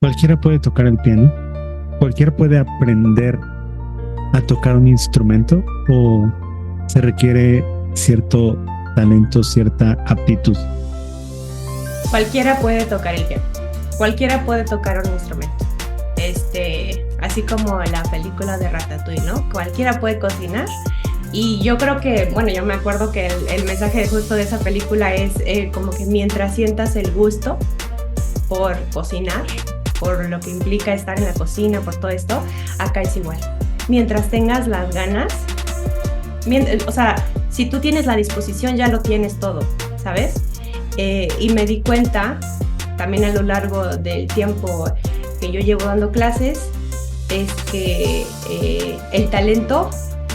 Cualquiera puede tocar el piano, cualquiera puede aprender a tocar un instrumento o se requiere cierto talento, cierta aptitud. Cualquiera puede tocar el piano, cualquiera puede tocar un instrumento. Así como la película de Ratatouille, ¿no? Cualquiera puede cocinar. Y yo creo que, bueno, yo me acuerdo que el mensaje justo de esa película es como que mientras sientas el gusto por cocinar, por lo que implica estar en la cocina, por todo esto, acá es igual. Mientras tengas las ganas, o sea, si tú tienes la disposición, ya lo tienes todo, ¿sabes? Y me di cuenta, también a lo largo del tiempo que yo llevo dando clases, es que el talento,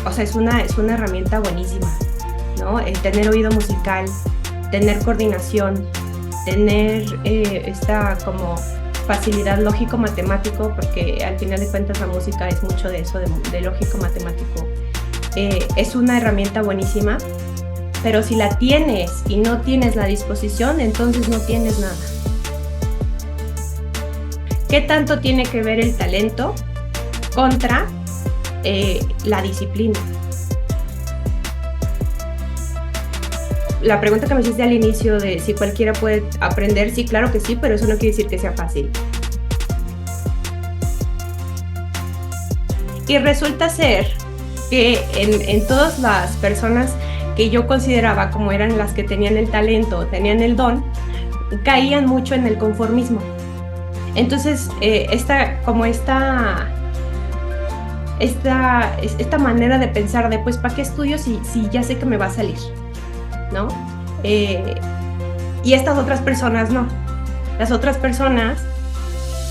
o sea, es una herramienta buenísima, ¿no? El tener oído musical, tener coordinación, tener esta como facilidad lógico-matemático, porque al final de cuentas la música es mucho de eso, de lógico-matemático. Es una herramienta buenísima, pero si la tienes y no tienes la disposición, entonces no tienes nada. ¿Qué tanto tiene que ver el talento contra la disciplina? La pregunta que me hiciste al inicio de si cualquiera puede aprender, sí, claro que sí, pero eso no quiere decir que sea fácil. Y resulta ser que en todas las personas que yo consideraba como eran las que tenían el talento, tenían el don, caían mucho en el conformismo. Entonces, esta manera de pensar de, pues, ¿para qué estudio si ya sé que me va a salir? ¿No? Y estas otras personas no. Las otras personas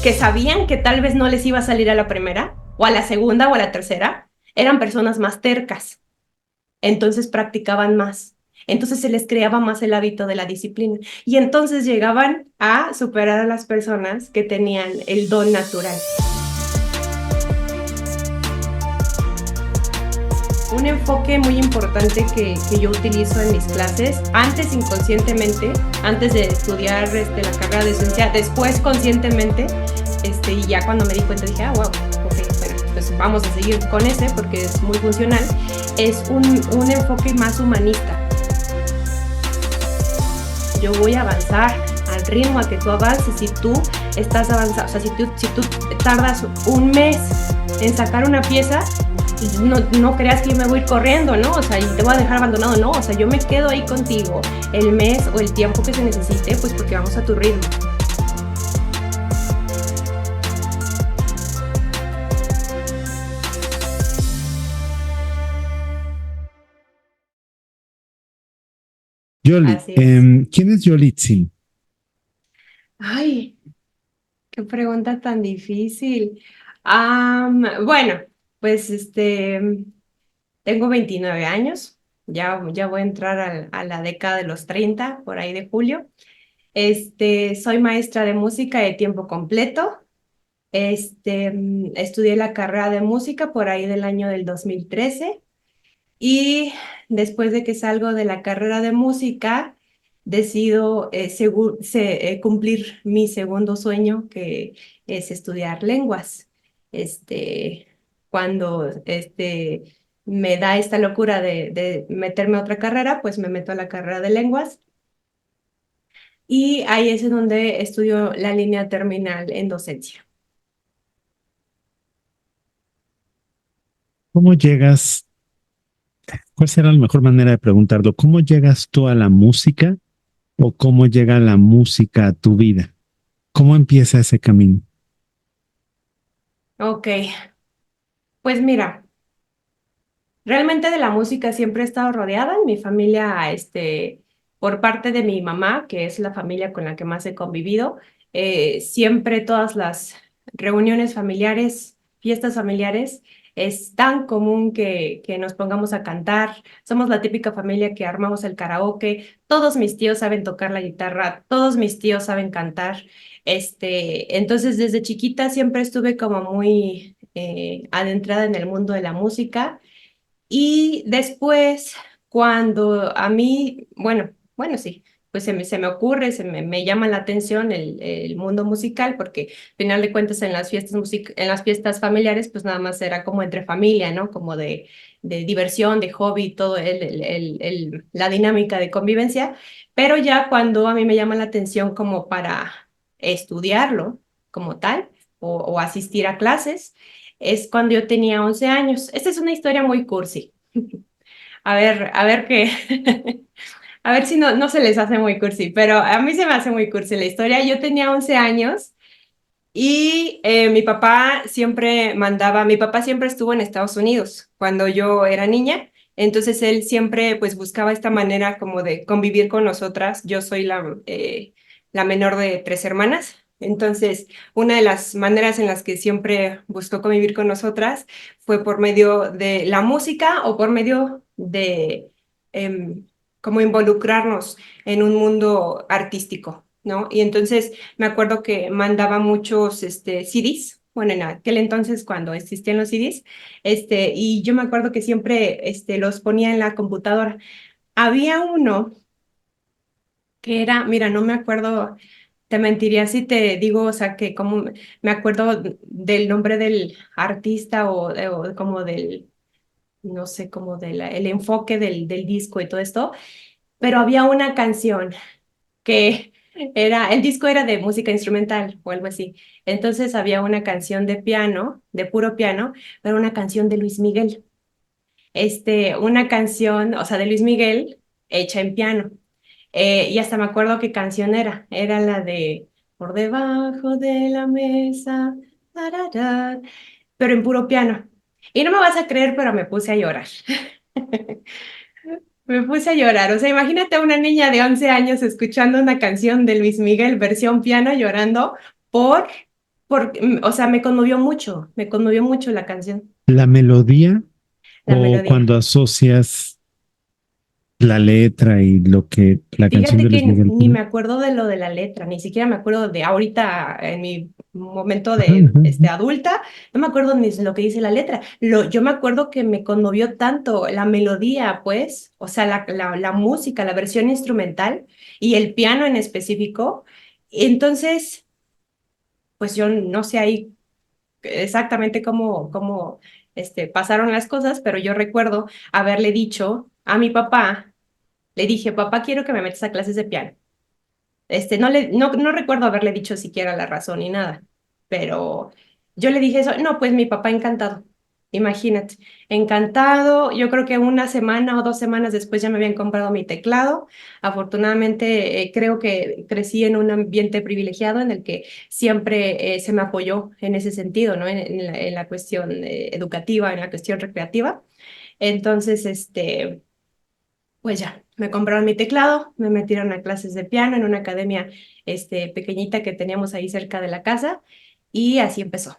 que sabían que tal vez no les iba a salir a la primera, o a la segunda, o a la tercera, eran personas más tercas. Entonces practicaban más. Entonces se les creaba más el hábito de la disciplina. Y entonces llegaban a superar a las personas que tenían el don natural. Un enfoque muy importante que yo utilizo en mis clases, antes inconscientemente, antes de estudiar la carrera de ciencia, después conscientemente, y ya cuando me di cuenta dije, wow, ok, bueno, pues vamos a seguir con ese porque es muy funcional, es un enfoque más humanista. Yo voy a avanzar al ritmo a que tú avances. Si tú estás avanzando, o sea, si tú tardas un mes en sacar una pieza, no creas que yo me voy a ir corriendo, ¿no? O sea, y te voy a dejar abandonado, no. O sea, yo me quedo ahí contigo el mes o el tiempo que se necesite, pues porque vamos a tu ritmo. Yoli, Así es. ¿quién es Yolitzin? Ay, qué pregunta tan difícil. Bueno, pues tengo 29 años, ya voy a entrar a la década de los 30, por ahí de julio. Soy maestra de música de tiempo completo. Estudié la carrera de música por ahí del año del 2013 y después de que salgo de la carrera de música, decido cumplir mi segundo sueño, que es estudiar lenguas. Este, Cuando me da esta locura de meterme a otra carrera, pues me meto a la carrera de lenguas. Y ahí es en donde estudio la línea terminal en docencia. ¿Cómo llegas? ¿Cuál será la mejor manera de preguntarlo? ¿Cómo llegas tú a la música o cómo llega la música a tu vida? ¿Cómo empieza ese camino? Ok, pues mira, realmente de la música siempre he estado rodeada. En mi familia, por parte de mi mamá, que es la familia con la que más he convivido, siempre todas las reuniones familiares, fiestas familiares, es tan común que nos pongamos a cantar. Somos la típica familia que armamos el karaoke. Todos mis tíos saben tocar la guitarra, todos mis tíos saben cantar. Entonces, desde chiquita siempre estuve como muy adentrada en el mundo de la música. Y después, cuando a mí, bueno, sí. pues se me ocurre, me llama la atención el mundo musical, porque al final de cuentas en las fiestas en las fiestas familiares, pues nada más era como entre familia, ¿no? Como de diversión, de hobby, todo la dinámica de convivencia. Pero ya cuando a mí me llama la atención como para estudiarlo como tal, o asistir a clases, es cuando yo tenía 11 años. Esta es una historia muy cursi. A ver qué, a ver si no se les hace muy cursi, pero a mí se me hace muy cursi la historia. Yo tenía 11 años y mi papá siempre estuvo en Estados Unidos cuando yo era niña, entonces él siempre pues buscaba esta manera como de convivir con nosotras. Yo soy la menor de tres hermanas, entonces una de las maneras en las que siempre buscó convivir con nosotras fue por medio de la música o por medio de em, como involucrarnos en un mundo artístico, ¿no? Y entonces me acuerdo que mandaba muchos CDs, bueno, en aquel entonces cuando existían los CDs, y yo me acuerdo que siempre los ponía en la computadora. Había uno que era, mira, no me acuerdo, te mentiría si te digo, o sea, que como me acuerdo del nombre del artista o como del, no sé, como el enfoque del disco y todo esto, pero había una canción que el disco era de música instrumental o algo así. Entonces había una canción de piano, de puro piano, pero una canción de Luis Miguel. Una canción, o sea, de Luis Miguel hecha en piano. Y hasta me acuerdo qué canción era la de Por debajo de la mesa, tarará, pero en puro piano. Y no me vas a creer, pero me puse a llorar. Me puse a llorar, o sea, imagínate a una niña de 11 años escuchando una canción de Luis Miguel, versión piano, llorando por, o sea, me conmovió mucho la canción, La melodía la o melodía. cuando asocias la letra y lo que la canción Fíjate de Luis que Miguel ni tiene. me acuerdo de lo de la letra, ni siquiera me acuerdo de ahorita en mi momento Ajá, de ajá, ajá. adulta, no me acuerdo ni de lo que dice la letra. Yo me acuerdo que me conmovió tanto la melodía, pues, o sea, la música, la versión instrumental y el piano en específico. Entonces, pues yo no sé ahí exactamente cómo pasaron las cosas, pero yo recuerdo haberle dicho a mi papá, le dije, papá, quiero que me metas a clases de piano. No recuerdo haberle dicho siquiera la razón ni nada, pero yo le dije eso. No, pues mi papá encantado. Imagínate, encantado. Yo creo que una semana o dos semanas después ya me habían comprado mi teclado. Afortunadamente, creo que crecí en un ambiente privilegiado en el que siempre se me apoyó en ese sentido, ¿no? En la cuestión educativa, en la cuestión recreativa. Entonces, pues ya, me compraron mi teclado, me metieron a clases de piano en una academia pequeñita que teníamos ahí cerca de la casa y así empezó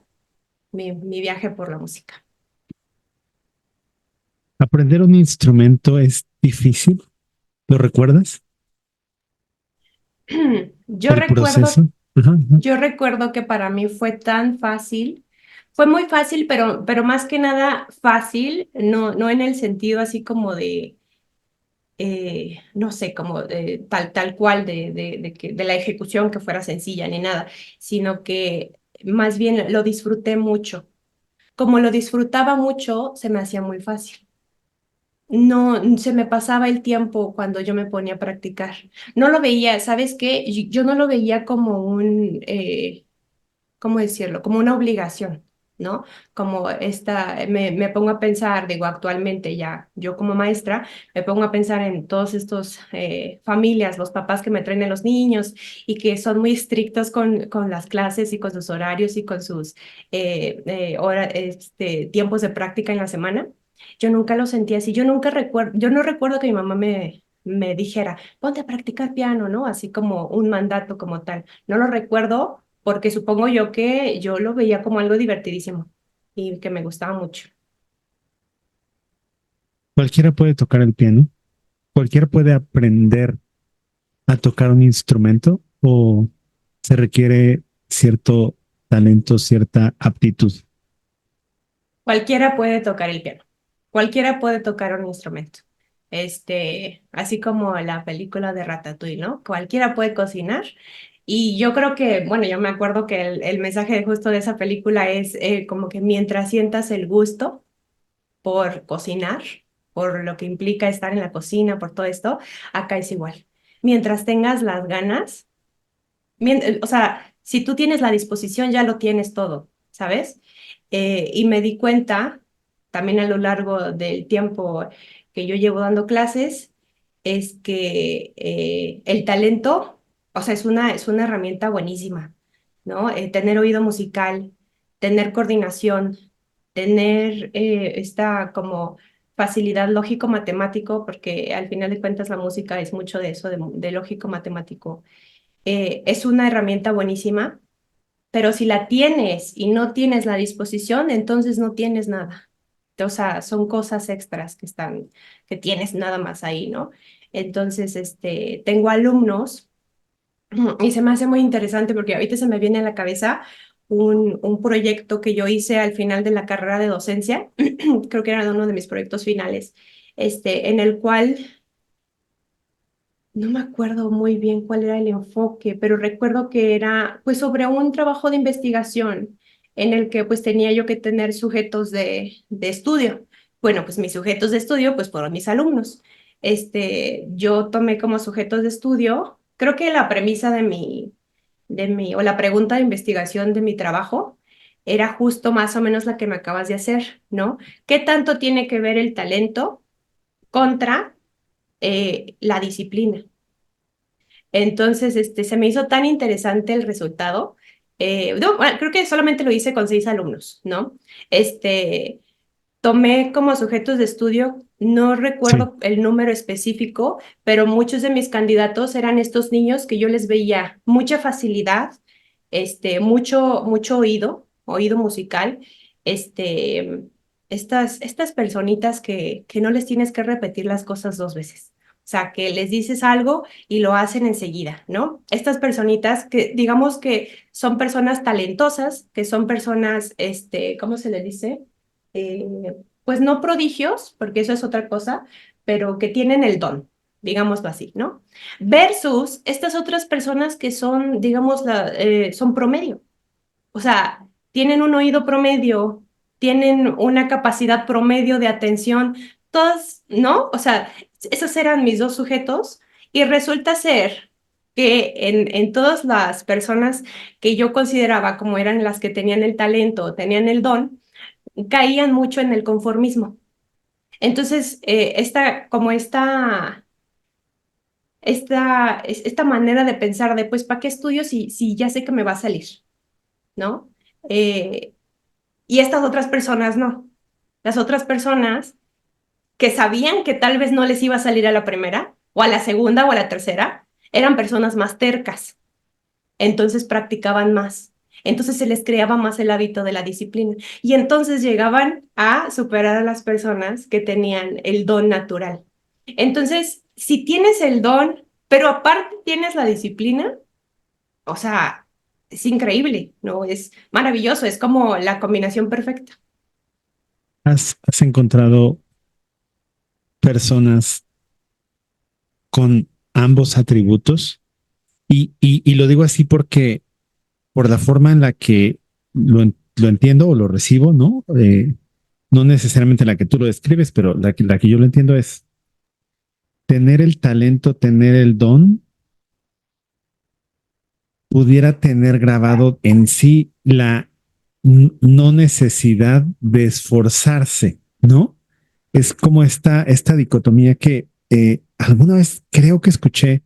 mi viaje por la música. Aprender un instrumento es difícil. ¿Lo recuerdas? Yo El recuerdo, proceso. Ajá, ajá. yo recuerdo que para mí fue tan fácil, fue muy fácil, pero más que nada fácil, no en el sentido así como de no sé, como tal cual de la ejecución que fuera sencilla ni nada, sino que más bien lo disfruté mucho. Como lo disfrutaba mucho, se me hacía muy fácil. No, se me pasaba el tiempo cuando yo me ponía a practicar. No lo veía, ¿sabes qué? Yo no lo veía como ¿cómo decirlo? Como una obligación, ¿no? Como me pongo a pensar, digo, actualmente ya, yo como maestra, me pongo a pensar en todos estos familias, los papás que me traen a los niños y que son muy estrictos con las clases y con sus horarios y con sus tiempos de práctica en la semana. Yo nunca lo sentí así, yo no recuerdo que mi mamá me dijera, ponte a practicar piano, ¿no? Así como un mandato como tal. No lo recuerdo porque supongo yo que yo lo veía como algo divertidísimo y que me gustaba mucho. Cualquiera puede tocar el piano. Cualquiera puede aprender a tocar un instrumento o se requiere cierto talento, cierta aptitud. Cualquiera puede tocar el piano, cualquiera puede tocar un instrumento. Así como la película de Ratatouille, ¿no? Cualquiera puede cocinar. Y yo creo que, bueno, yo me acuerdo que el mensaje justo de esa película es como que mientras sientas el gusto por cocinar, por lo que implica estar en la cocina, por todo esto, acá es igual. Mientras tengas las ganas, o sea, si tú tienes la disposición, ya lo tienes todo, ¿sabes? Y me di cuenta también a lo largo del tiempo que yo llevo dando clases, es que el talento, o sea, es una herramienta buenísima, ¿no? Tener oído musical, tener coordinación, tener esta como facilidad lógico-matemático, porque al final de cuentas la música es mucho de eso, de lógico-matemático. Es una herramienta buenísima, pero si la tienes y no tienes la disposición, entonces no tienes nada. O sea, son cosas extras que tienes nada más ahí, ¿no? Entonces, tengo alumnos y se me hace muy interesante porque ahorita se me viene a la cabeza un proyecto que yo hice al final de la carrera de docencia, creo que era uno de mis proyectos finales, en el cual no me acuerdo muy bien cuál era el enfoque, pero recuerdo que era pues sobre un trabajo de investigación en el que pues tenía yo que tener sujetos de estudio. Bueno, pues mis sujetos de estudio pues fueron mis alumnos. Yo tomé como sujetos de estudio, creo que la premisa o la pregunta de investigación de mi trabajo era justo más o menos la que me acabas de hacer, ¿no? ¿Qué tanto tiene que ver el talento contra la disciplina? Entonces, se me hizo tan interesante el resultado. No, bueno, creo que solamente lo hice con 6 alumnos, ¿no? Este, Tomé como sujetos de estudio, no Sí. recuerdo el número específico, pero muchos de mis candidatos eran estos niños que yo les veía mucha facilidad, mucho oído musical, este, estas personitas que no les tienes que repetir las cosas 2 veces. O sea, que les dices algo y lo hacen enseguida, ¿no? Estas personitas que digamos que son personas talentosas, que son personas, ¿cómo se les dice? Eh, pues no prodigios, porque eso es otra cosa, pero que tienen el don, digámoslo así, ¿no? Versus estas otras personas que son, digamos, son promedio. O sea, tienen un oído promedio, tienen una capacidad promedio de atención, todas, ¿no? O sea, esos eran mis 2 sujetos y resulta ser que en todas las personas que yo consideraba como eran las que tenían el talento, tenían el don, caían mucho en el conformismo. Entonces, esta manera de pensar de, pues, ¿para qué estudio si ya sé que me va a salir? ¿No? Eh, y estas otras personas no. Las otras personas que sabían que tal vez no les iba a salir a la primera, o a la segunda, o a la tercera, eran personas más tercas. Entonces practicaban más. Entonces se les creaba más el hábito de la disciplina. Y entonces llegaban a superar a las personas que tenían el don natural. Entonces, si tienes el don, pero aparte tienes la disciplina, o sea, es increíble, ¿no? Es maravilloso, es como la combinación perfecta. ¿Has encontrado personas con ambos atributos? Y lo digo así porque por la forma en la que lo entiendo o lo recibo, ¿no? No necesariamente la que tú lo describes, pero la que yo lo entiendo es tener el talento, tener el don, pudiera tener grabado en sí la no necesidad de esforzarse, ¿no? Es como esta dicotomía que alguna vez creo que escuché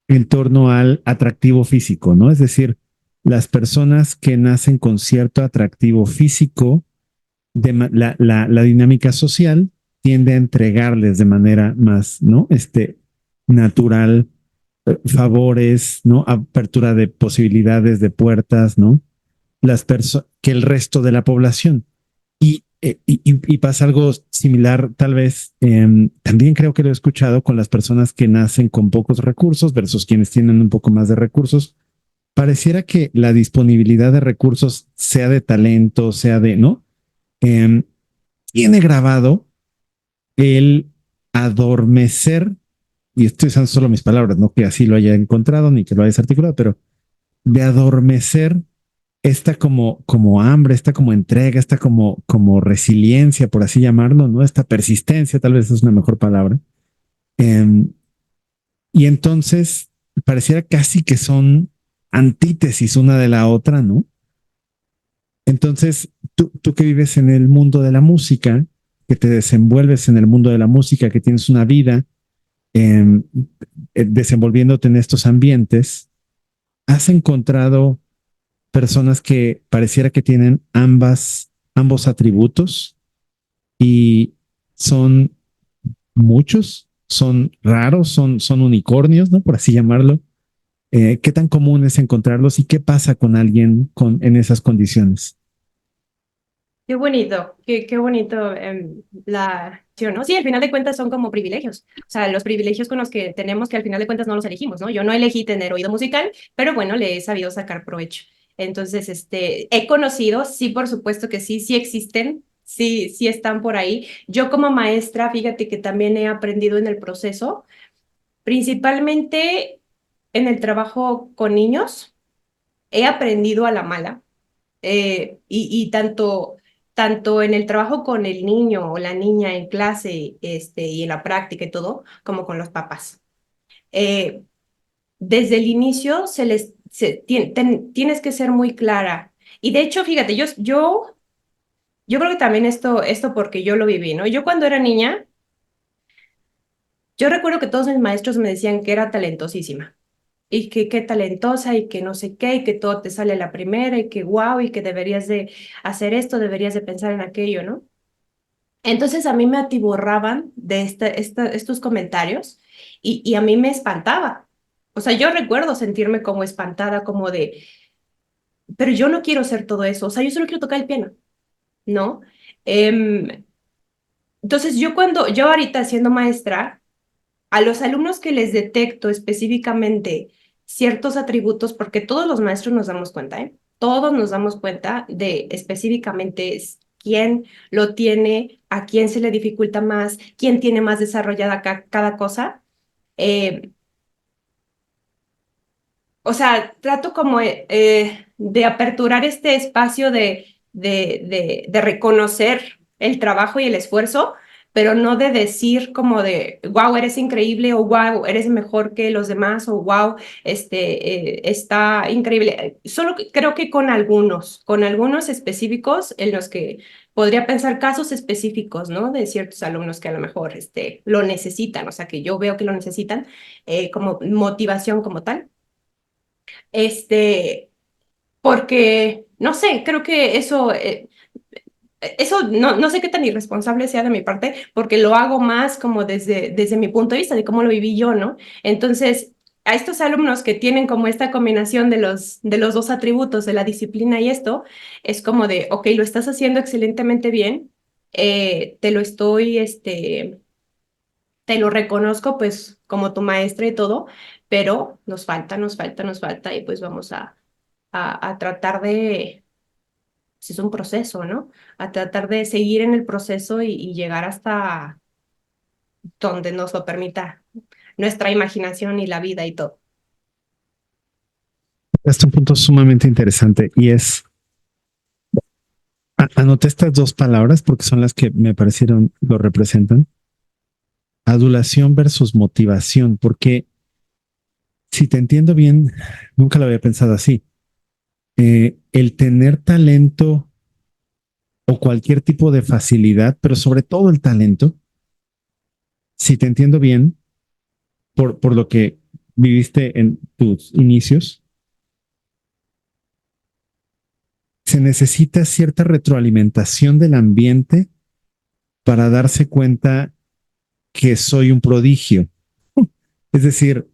en torno al atractivo físico, ¿no? Es decir, las personas que nacen con cierto atractivo físico, la dinámica social tiende a entregarles de manera más, ¿no? Natural, favores, ¿no? Apertura de posibilidades, de puertas, ¿no? Las personas que el resto de la población. Y pasa algo similar, tal vez, también creo que lo he escuchado con las personas que nacen con pocos recursos versus quienes tienen un poco más de recursos. Pareciera que la disponibilidad de recursos, sea de talento, sea de, ¿no? Tiene grabado el adormecer, y estoy usando solo mis palabras, no que así lo haya encontrado ni que lo haya articulado, pero de adormecer esta como hambre, esta como entrega, esta como resiliencia, por así llamarlo, ¿no? Esta persistencia, tal vez es una mejor palabra. Eh, y entonces pareciera casi que son antítesis una de la otra, ¿no? Entonces, tú que vives en el mundo de la música, que te desenvuelves en el mundo de la música, que tienes una vida eh, desenvolviéndote en estos ambientes, ¿has encontrado personas que pareciera que tienen ambos atributos y son muchos, son raros, son unicornios, ¿no? Por así llamarlo. ¿Qué tan común es encontrarlos y qué pasa con alguien en esas condiciones? Qué bonito, qué bonito ¿sí o no? Sí, al final de cuentas son como privilegios. O sea, los privilegios con los que tenemos que al final de cuentas no los elegimos, ¿no? Yo no elegí tener oído musical, pero bueno, le he sabido sacar provecho. Entonces, he conocido, sí, por supuesto que sí, sí existen, sí, sí están por ahí. Yo como maestra, fíjate que también he aprendido en el proceso, principalmente en el trabajo con niños, he aprendido a la mala y tanto en el trabajo con el niño o la niña en clase y en la práctica y todo, como con los papás. Eh, Desde el inicio tienes que ser muy clara. Y de hecho, fíjate, yo creo que también esto porque yo lo viví, ¿no? Yo cuando era niña, yo recuerdo que todos mis maestros me decían que era talentosísima y que qué talentosa y que no sé qué y que todo te sale a la primera y que guau y que deberías de hacer esto, deberías de pensar en aquello, ¿no? Entonces a mí me atiborraban de estos comentarios y a mí me espantaba. O sea, yo recuerdo sentirme como espantada, como de, pero yo no quiero ser todo eso, o sea, yo solo quiero tocar el piano, ¿no? Em, entonces yo ahorita siendo maestra, a los alumnos que les detecto específicamente ciertos atributos, porque todos los maestros nos damos cuenta, ¿eh? Todos nos damos cuenta de específicamente quién lo tiene, a quién se le dificulta más, quién tiene más desarrollada cada cosa. Eh, o sea, trato como de aperturar este espacio de reconocer el trabajo y el esfuerzo, pero no de decir como de, wow, eres increíble o wow, eres mejor que los demás o wow, está increíble. Solo creo que con algunos específicos en los que podría pensar casos específicos, ¿no? De ciertos alumnos que a lo mejor lo necesitan, o sea, que yo veo que lo necesitan como motivación como tal porque, no sé, creo que eso no sé qué tan irresponsable sea de mi parte, porque lo hago más como desde mi punto de vista, de cómo lo viví yo, ¿no? Entonces, a estos alumnos que tienen como esta combinación de los dos atributos, de la disciplina y esto, es como de, ok, lo estás haciendo excelentemente bien, te lo estoy, te lo reconozco pues como tu maestra y todo, pero nos falta y pues vamos a tratar pues es un proceso, ¿no? A tratar de seguir en el proceso y llegar hasta donde nos lo permita nuestra imaginación y la vida y todo. Este es un punto sumamente interesante y anoté estas dos palabras porque son las que me parecieron, lo representan. Adulación versus motivación, porque si te entiendo bien, nunca lo había pensado así. El tener talento o cualquier tipo de facilidad, pero sobre todo el talento, si te entiendo bien, por lo que viviste en tus inicios, se necesita cierta retroalimentación del ambiente para darse cuenta que soy un prodigio. Es decir,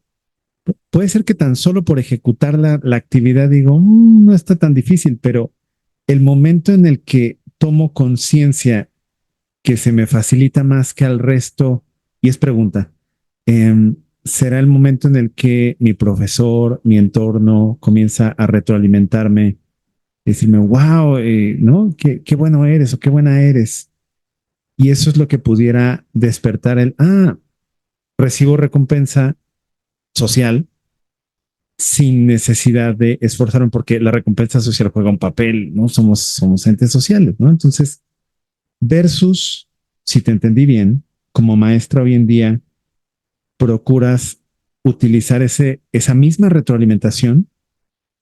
puede ser que tan solo por ejecutar la actividad digo, no está tan difícil, pero el momento en el que tomo conciencia que se me facilita más que al resto, y es pregunta, será el momento en el que mi profesor, mi entorno comienza a retroalimentarme, decirme, wow, ¿no? Qué bueno eres o qué buena eres. Y eso es lo que pudiera despertar recibo recompensa social sin necesidad de esforzarme, porque la recompensa social juega un papel, ¿no? Somos entes sociales, ¿no? Entonces, versus, si te entendí bien, como maestra hoy en día, procuras utilizar esa misma retroalimentación,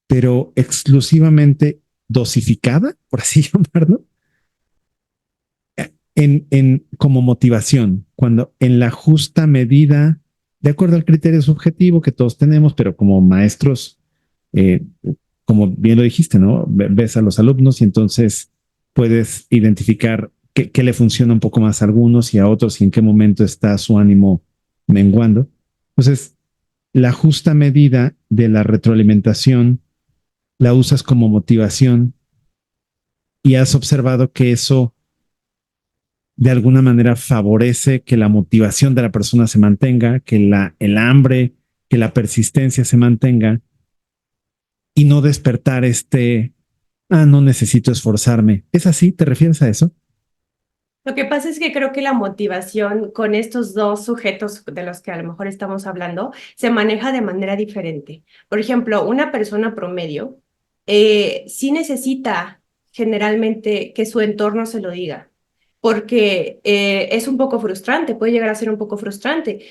pero exclusivamente dosificada, por así llamarlo, como motivación, cuando en la justa medida, de acuerdo al criterio subjetivo que todos tenemos, pero como maestros, eh, como bien lo dijiste, ¿no? Ves a los alumnos y entonces puedes identificar qué le funciona un poco más a algunos y a otros y en qué momento está su ánimo menguando. Entonces, la justa medida de la retroalimentación la usas como motivación y has observado que eso de alguna manera favorece que la motivación de la persona se mantenga, que el hambre, que la persistencia se mantenga y no despertar no necesito esforzarme. ¿Es así? ¿Te refieres a eso? Lo que pasa es que creo que la motivación con estos dos sujetos de los que a lo mejor estamos hablando se maneja de manera diferente. Por ejemplo, una persona promedio sí necesita generalmente que su entorno se lo diga, porque es un poco frustrante, puede llegar a ser un poco frustrante.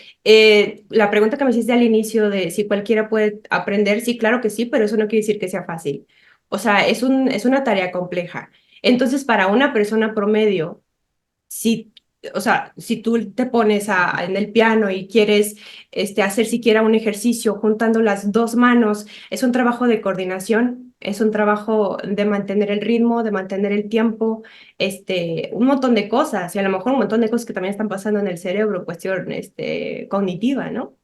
La pregunta que me hiciste al inicio de si cualquiera puede aprender, sí, claro que sí, pero eso no quiere decir que sea fácil. O sea, es una tarea compleja. Entonces, para una persona promedio, si, o sea, si tú te pones en el piano y quieres hacer siquiera un ejercicio juntando las dos manos, es un trabajo de coordinación, es un trabajo de mantener el ritmo, de mantener el tiempo, un montón de cosas, y a lo mejor un montón de cosas que también están pasando en el cerebro, cuestión cognitiva, ¿no?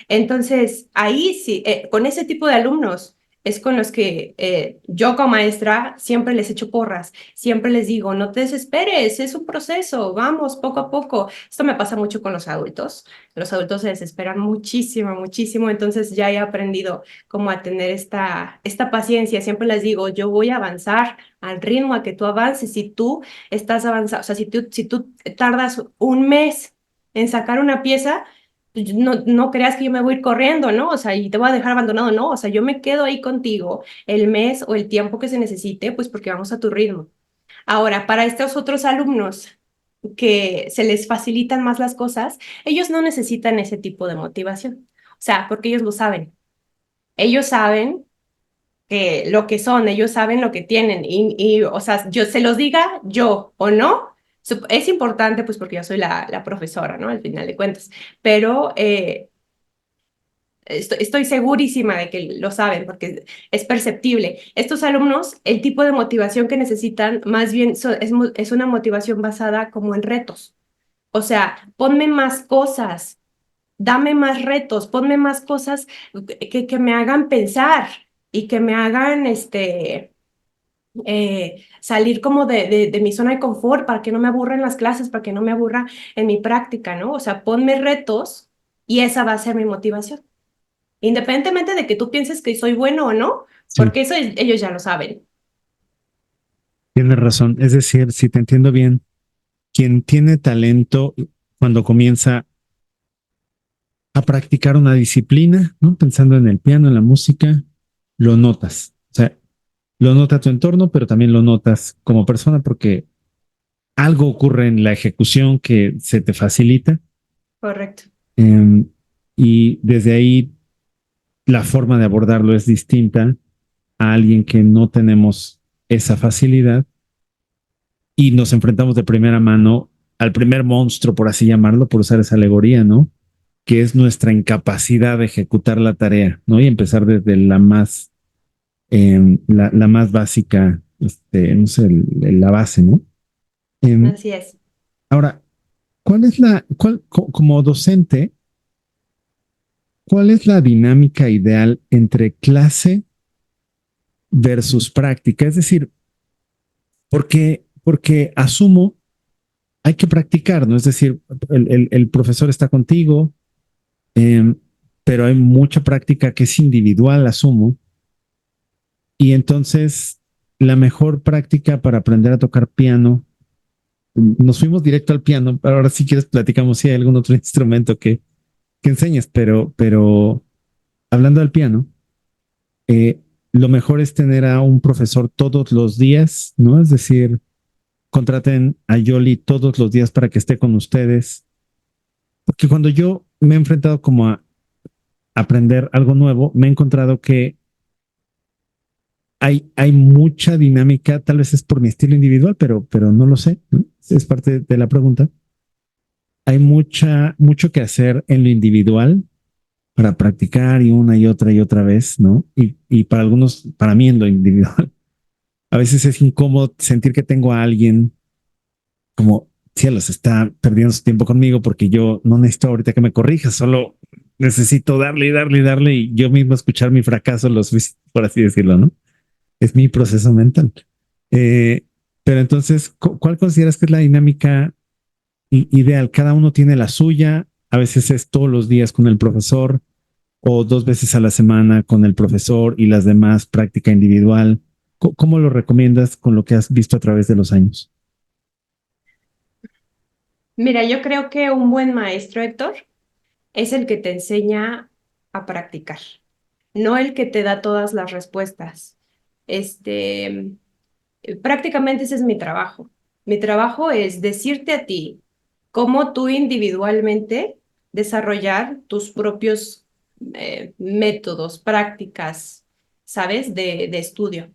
Entonces, ahí sí, con ese tipo de alumnos es con los que yo como maestra siempre les echo porras, siempre les digo, no te desesperes, es un proceso, vamos poco a poco. Esto me pasa mucho con los adultos se desesperan muchísimo, muchísimo, entonces ya he aprendido como a tener esta paciencia, siempre les digo, yo voy a avanzar al ritmo a que tú avances, si tú estás avanzando, o sea, si tú tardas un mes en sacar una pieza, no creas que yo me voy a ir corriendo, ¿no? O sea, y te voy a dejar abandonado, no. O sea, yo me quedo ahí contigo el mes o el tiempo que se necesite, pues porque vamos a tu ritmo. Ahora, para estos otros alumnos que se les facilitan más las cosas, ellos no necesitan ese tipo de motivación. O sea, porque ellos lo saben. Ellos saben lo que son, ellos saben lo que tienen o sea, yo se los diga yo o no, es importante pues porque yo soy la profesora, ¿no? Al final de cuentas, pero estoy segurísima de que lo saben porque es perceptible. Estos alumnos, el tipo de motivación que necesitan más bien es una motivación basada como en retos. O sea, ponme más cosas, dame más retos, ponme más cosas que me hagan pensar y que me hagan salir como de mi zona de confort para que no me aburra en las clases, para que no me aburra en mi práctica, ¿no? O sea, ponme retos y esa va a ser mi motivación. Independientemente de que tú pienses que soy bueno o no, Sí, porque eso ellos ya lo saben. tienes razón. Es decir, si te entiendo bien, quien tiene talento cuando comienza a practicar una disciplina, ¿no? Pensando en el piano, en la música, lo notas. O sea, lo nota tu entorno, pero también lo notas como persona porque algo ocurre en la ejecución que se te facilita. Correcto. eh, y desde ahí la forma de abordarlo es distinta a alguien que no tenemos esa facilidad y nos enfrentamos de primera mano al primer monstruo, por así llamarlo, por usar esa alegoría, ¿no? Que es nuestra incapacidad de ejecutar la tarea, ¿no? Y empezar desde la más básica, no sé, la base, ¿no? Eh, Así es. ahora, como docente, cuál es la dinámica ideal entre clase versus práctica? Es decir, porque asumo hay que practicar, ¿no? Es decir, el profesor está contigo, eh, pero hay mucha práctica que es individual, asumo, y entonces la mejor práctica para aprender a tocar piano nos fuimos directo al piano, pero ahora si quieres platicamos si hay algún otro instrumento que enseñes, pero hablando del piano, eh, lo mejor es tener a un profesor todos los días, ¿no? Es decir, contraten a Yoli todos los días para que esté con ustedes. Porque cuando yo me he enfrentado como a aprender algo nuevo, me he encontrado que hay mucha dinámica, tal vez es por mi estilo individual, pero no lo sé, ¿no? Es parte de la pregunta. Hay mucho que hacer en lo individual para practicar y otra vez, ¿no? Y para algunos, para mí en lo individual, a veces es incómodo sentir que tengo a alguien como, cielos, está perdiendo su tiempo conmigo porque yo no necesito ahorita que me corrija, solo necesito darle y darle y darle y yo mismo escuchar mi fracaso, por así decirlo, ¿no? Es mi proceso mental. Eh, pero entonces, ¿cuál consideras que es la dinámica ideal? Cada uno tiene la suya, a veces es todos los días con el profesor o 2 veces a la semana con el profesor y las demás práctica individual. ¿Cómo lo recomiendas con lo que has visto a través de los años? Mira, yo creo que un buen maestro, Héctor, es el que te enseña a practicar, no el que te da todas las respuestas. Este, prácticamente ese es mi trabajo. Mi trabajo es decirte a ti cómo tú individualmente desarrollar tus propios métodos, prácticas, ¿sabes? De estudio.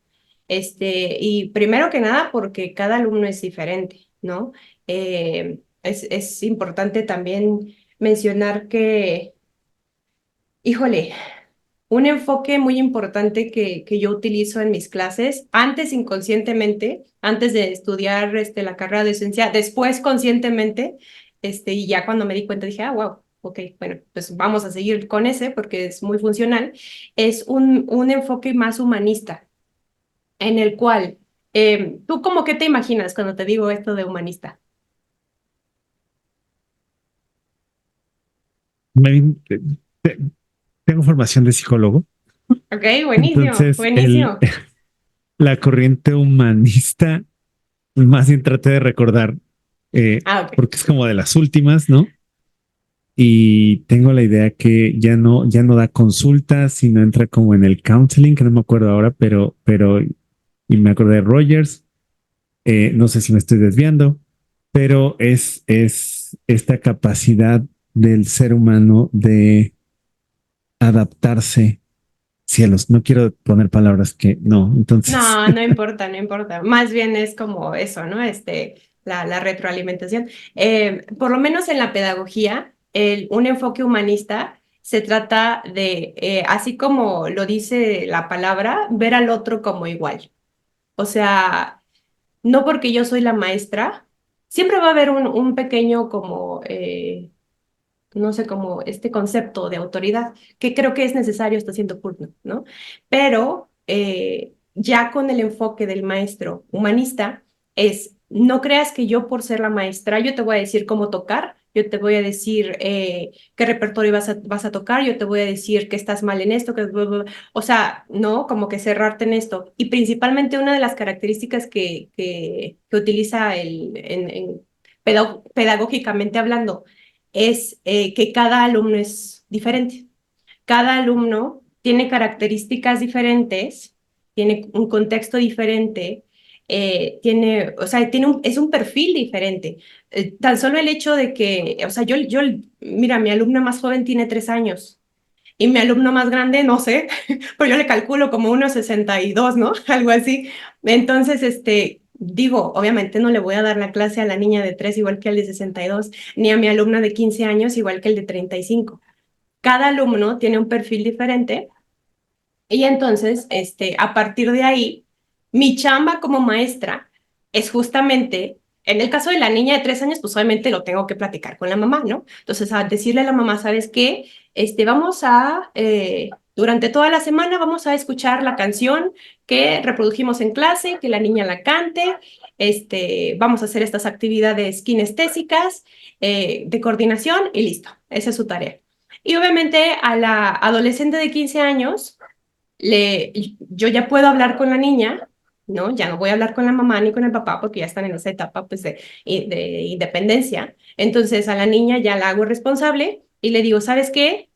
Y primero que nada, porque cada alumno es diferente, ¿no? Es importante también mencionar que, híjole, un enfoque muy importante que yo utilizo en mis clases, antes inconscientemente, antes de estudiar la carrera de ciencia, después conscientemente, y ya cuando me di cuenta dije, wow, ok, bueno, pues vamos a seguir con ese porque es muy funcional, es un enfoque más humanista, en el cual, ¿tú como qué te imaginas cuando te digo esto de humanista? Me- Tengo formación de psicólogo, Ok, buenísimo, entonces buenísimo. la corriente humanista, más bien traté de recordar, Ah, ok. porque es como de las últimas, ¿no? Y tengo la idea que ya no da consultas, sino entra como en el counseling, que no me acuerdo ahora, y me acordé de Rogers, no sé si me estoy desviando, pero es esta capacidad del ser humano de adaptarse. Cielos, no quiero poner palabras que no, entonces, No, no importa, no importa. Más bien es como eso, ¿no? La retroalimentación. Por lo menos en la pedagogía, un enfoque humanista se trata de, así como lo dice la palabra, ver al otro como igual. O sea, no porque yo soy la maestra, siempre va a haber un pequeño como no sé, como este concepto de autoridad, que creo que es necesario hasta cierto punto, ¿no? Pero ya con el enfoque del maestro humanista es, no creas que yo por ser la maestra, yo te voy a decir cómo tocar, yo te voy a decir qué repertorio vas a tocar, yo te voy a decir que estás mal en esto, o sea, no, como que cerrarte en esto. Y principalmente una de las características que utiliza pedagógicamente hablando, es que cada alumno es diferente. Cada alumno tiene características diferentes, tiene un contexto diferente, o sea, es un perfil diferente. Tan solo el hecho de que, o sea, mira, mi alumna más joven tiene 3 años y mi alumno más grande, no sé, pero yo le calculo como unos 62, ¿no? Algo así. Entonces, digo, obviamente no le voy a dar la clase a la niña de 3 igual que al de 62, ni a mi alumna de 15 años igual que el de 35. Cada alumno tiene un perfil diferente y entonces, a partir de ahí, mi chamba como maestra es justamente, en el caso de la niña de 3 años, pues obviamente lo tengo que platicar con la mamá, ¿no? Entonces, a decirle a la mamá, ¿sabes qué? Durante toda la semana vamos a escuchar la canción que reprodujimos en clase, que la niña la cante, vamos a hacer estas actividades kinestésicas, de coordinación y listo, esa es su tarea. Y obviamente a la adolescente de 15 años, yo ya puedo hablar con la niña ¿no? Ya no voy a hablar con la mamá ni con el papá porque ya están en esa etapa pues de independencia. Entonces a la niña ya la hago responsable y le digo, ¿sabes qué?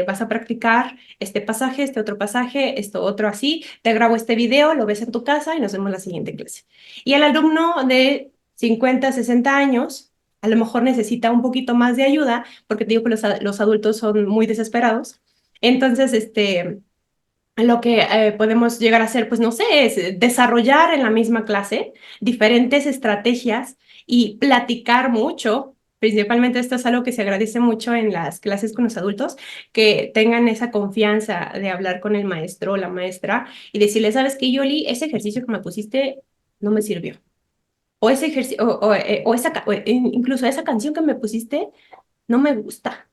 Vas a practicar este pasaje, este otro pasaje, esto otro así, te grabo este video, lo ves en tu casa y nos vemos la siguiente clase. Y el alumno de 50, 60 años a lo mejor necesita un poquito más de ayuda porque te digo que los adultos son muy desesperados. Entonces, lo que podemos llegar a hacer, pues no sé, es desarrollar en la misma clase diferentes estrategias y platicar mucho. Principalmente esto es algo que se agradece mucho en las clases con los adultos, que tengan esa confianza de hablar con el maestro o la maestra y decirle, ¿sabes qué, Yoli? Ese ejercicio que me pusiste no me sirvió. O ese ejercicio, incluso esa canción que me pusiste no me gusta.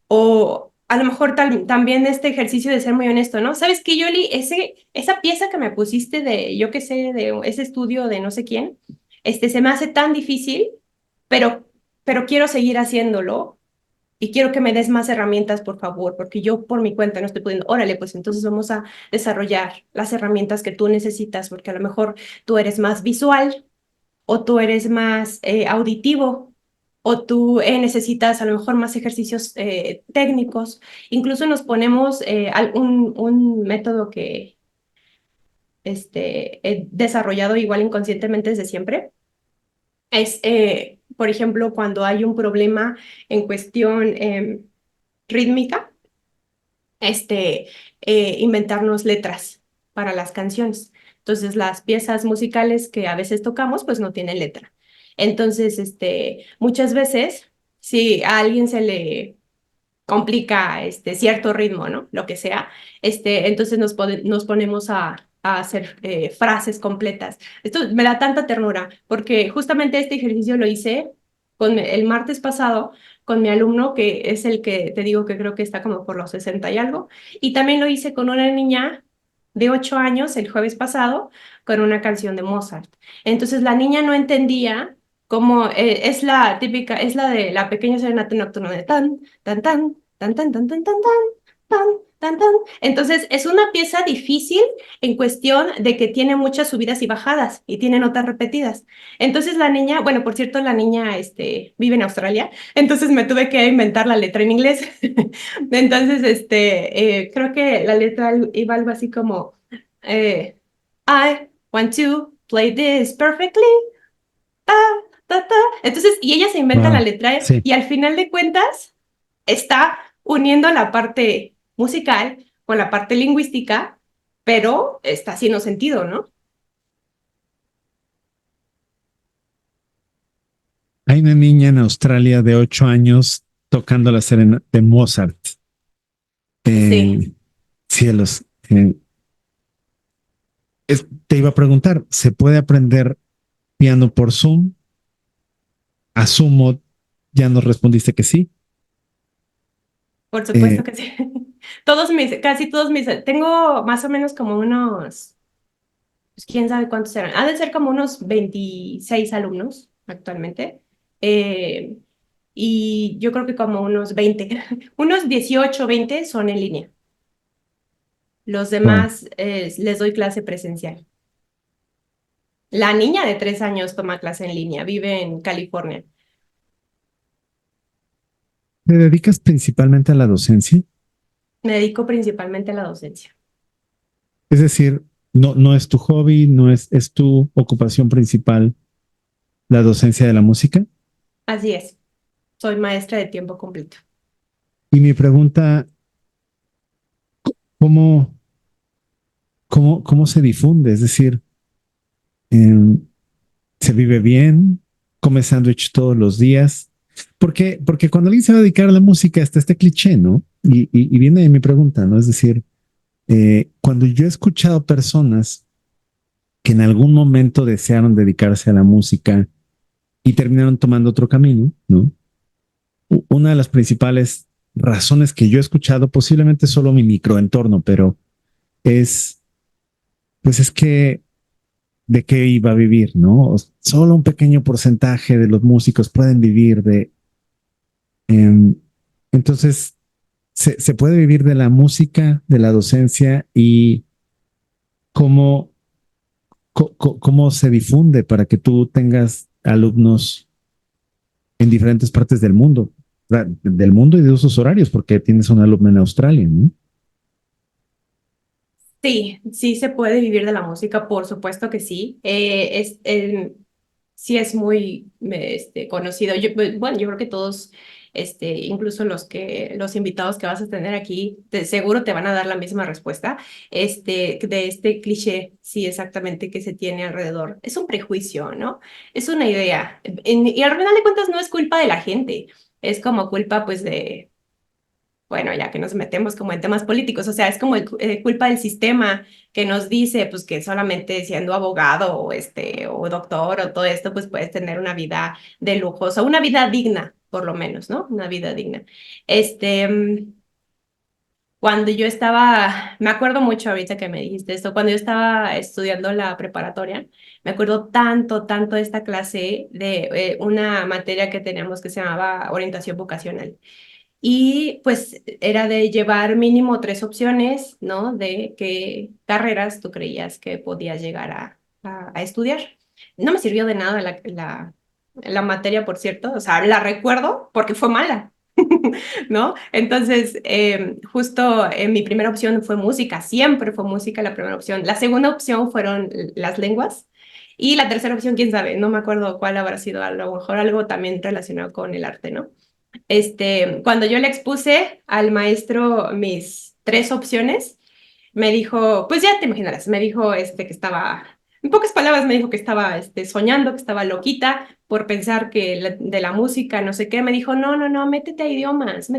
O a lo mejor también este ejercicio de ser muy honesto, ¿no? ¿Sabes qué, Yoli? Esa pieza que me pusiste de, yo qué sé, de ese estudio de no sé quién, se me hace tan difícil, pero, pero quiero seguir haciéndolo y quiero que me des más herramientas, por favor, porque yo por mi cuenta no estoy pudiendo. Órale, pues entonces vamos a desarrollar las herramientas que tú necesitas, porque a lo mejor tú eres más visual o tú eres más auditivo, o tú necesitas a lo mejor más ejercicios técnicos. Incluso nos ponemos un método que he desarrollado igual inconscientemente desde siempre. Es, por ejemplo, cuando hay un problema en cuestión rítmica, este, inventarnos letras para las canciones. Entonces, las piezas musicales que a veces tocamos, pues no tienen letra. Entonces, muchas veces, si a alguien se le complica cierto ritmo, ¿no? Lo que sea, entonces nos ponemos a hacer frases completas. Esto me da tanta ternura, porque justamente este ejercicio lo hice el martes pasado con mi alumno, que es el que te digo que creo que está como por los 60 y algo, y también lo hice con una niña de 8 años el jueves pasado con una canción de Mozart. Entonces la niña no entendía cómo es la típica, es la de la pequeña serenata nocturna de tan, tan, tan, tan, tan, tan, tan, tan, tan, tan, tan. Entonces, es una pieza difícil en cuestión de que tiene muchas subidas y bajadas y tiene notas repetidas. Entonces, la niña, bueno, por cierto, la niña vive en Australia, entonces me tuve que inventar la letra en inglés. Entonces, creo que la letra iba algo así como, I want to play this perfectly. Ta, ta, ta. Entonces, y ella se inventa la Wow. letra Sí. y al final de cuentas está uniendo la parte musical con la parte lingüística, pero está haciendo sentido, ¿no? Hay una niña en Australia de 8 años tocando la serenata de Mozart. Sí, Eh, cielos. Te iba a preguntar, ¿se puede aprender piano por Zoom? Asumo, ya nos respondiste que sí. por supuesto Eh, que sí. Casi todos mis, tengo más o menos como unos, pues quién sabe cuántos eran. Ha de ser como unos 26 alumnos actualmente. Eh, y yo creo que como unos 20, unos 18, 20 son en línea. Los wow. demás les doy clase presencial. La niña de 3 años toma clase en línea, vive en California. ¿Te dedicas principalmente a la docencia? Me dedico principalmente a la docencia. Es decir, no es tu hobby, es tu ocupación principal la docencia de la música. Así es, soy maestra de tiempo completo. Y mi pregunta, ¿cómo, cómo se difunde? Es decir, eh, ¿se vive bien? ¿Come sándwich todos los días? Porque cuando alguien se va a dedicar a la música está este cliché, ¿no? Y viene de mi pregunta, ¿no? Es decir, cuando yo he escuchado personas que en algún momento desearon dedicarse a la música y terminaron tomando otro camino, ¿no? Una de las principales razones que yo he escuchado, posiblemente solo mi microentorno, pero es, pues es que de qué iba a vivir, ¿no? Solo un pequeño porcentaje de los músicos pueden vivir de... Eh, entonces, se puede vivir de la música, de la docencia y cómo, ¿cómo se difunde para que tú tengas alumnos en diferentes partes del mundo? Del mundo y de usos horarios, porque tienes un alumno en Australia, ¿no? Sí, sí se puede vivir de la música, por supuesto que sí. Sí es muy conocido. Bueno, yo creo que todos, incluso los invitados que vas a tener aquí, seguro te van a dar la misma respuesta. De este cliché, sí, exactamente, que se tiene alrededor. Es un prejuicio, ¿no? Es una idea. Y al final de cuentas no es culpa de la gente. Es como culpa, pues, bueno, ya que nos metemos como en temas políticos, o sea, es como culpa del sistema que nos dice, pues, que solamente siendo abogado o doctor o todo esto, pues puedes tener una vida de lujo, o sea, una vida digna, por lo menos, ¿no? Una vida digna. Este, mm, Cuando yo estaba, me acuerdo mucho ahorita que me dijiste esto, cuando yo estaba estudiando la preparatoria, me acuerdo tanto, tanto de esta clase de una materia que teníamos que se llamaba orientación vocacional. Y pues era de llevar mínimo tres opciones, ¿no? De qué carreras tú creías que podías llegar a estudiar. No me sirvió de nada la materia, por cierto. O sea, la recuerdo porque fue mala, ¿no? Entonces, justo mi primera opción fue música. Siempre fue música la primera opción. La segunda opción fueron las lenguas. Y la tercera opción, quién sabe, no me acuerdo cuál habrá sido, a lo mejor algo también relacionado con el arte, ¿no? Cuando yo le expuse al maestro mis tres opciones, me dijo, pues ya te imaginarás, me dijo que estaba, en pocas palabras me dijo que estaba soñando, que estaba loquita por pensar que de la música, no sé qué, me dijo, no, no, no, métete a idiomas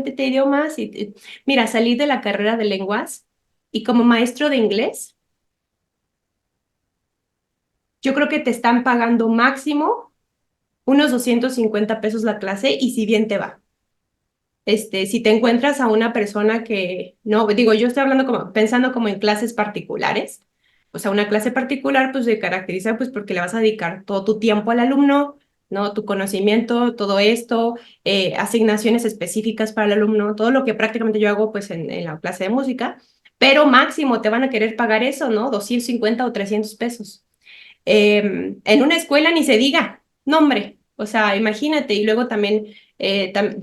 y mira, salí de la carrera de lenguas y como maestro de inglés, yo creo que te están pagando máximo unos 250 pesos la clase y si bien te va. Si te encuentras a una persona que, no, digo, yo estoy hablando como, pensando como en clases particulares, o sea, una clase particular pues se caracteriza pues porque le vas a dedicar todo tu tiempo al alumno, ¿no? Tu conocimiento, todo esto, asignaciones específicas para el alumno, todo lo que prácticamente yo hago pues en la clase de música, pero máximo te van a querer pagar eso, ¿no? 250 o 300 pesos. En una escuela ni se diga, no hombre, o sea, imagínate, y luego también,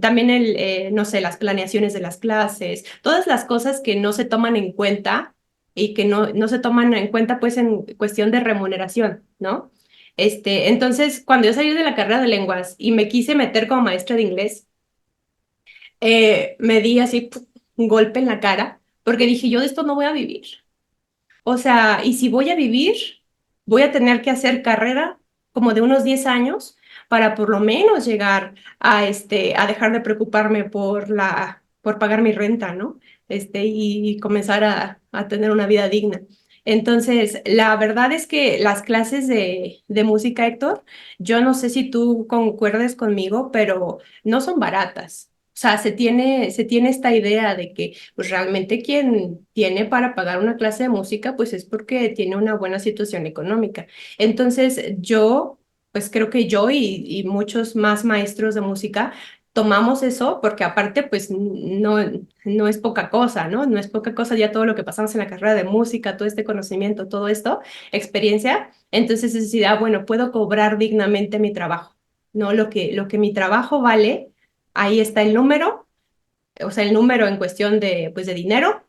también no sé, las planeaciones de las clases, todas las cosas que no se toman en cuenta y que no se toman en cuenta pues en cuestión de remuneración, ¿no? Entonces, cuando yo salí de la carrera de lenguas y me quise meter como maestra de inglés, me di así un golpe en la cara porque dije, yo de esto no voy a vivir. O sea, y si voy a vivir, voy a tener que hacer carrera como de unos 10 años para por lo menos llegar a dejar de preocuparme por pagar mi renta, ¿no? Y comenzar a tener una vida digna. Entonces, la verdad es que las clases de música, Héctor, yo no sé si tú concuerdes conmigo, pero no son baratas. O sea, se tiene esta idea de que pues realmente quien tiene para pagar una clase de música, pues es porque tiene una buena situación económica. Entonces, pues creo que yo y muchos más maestros de música tomamos eso porque aparte, pues no es poca cosa, ¿no? No es poca cosa ya todo lo que pasamos en la carrera de música, todo este conocimiento, todo esto, experiencia. Entonces, es decir, bueno, puedo cobrar dignamente mi trabajo, ¿no? Lo que mi trabajo vale, ahí está el número, o sea, el número en cuestión de dinero,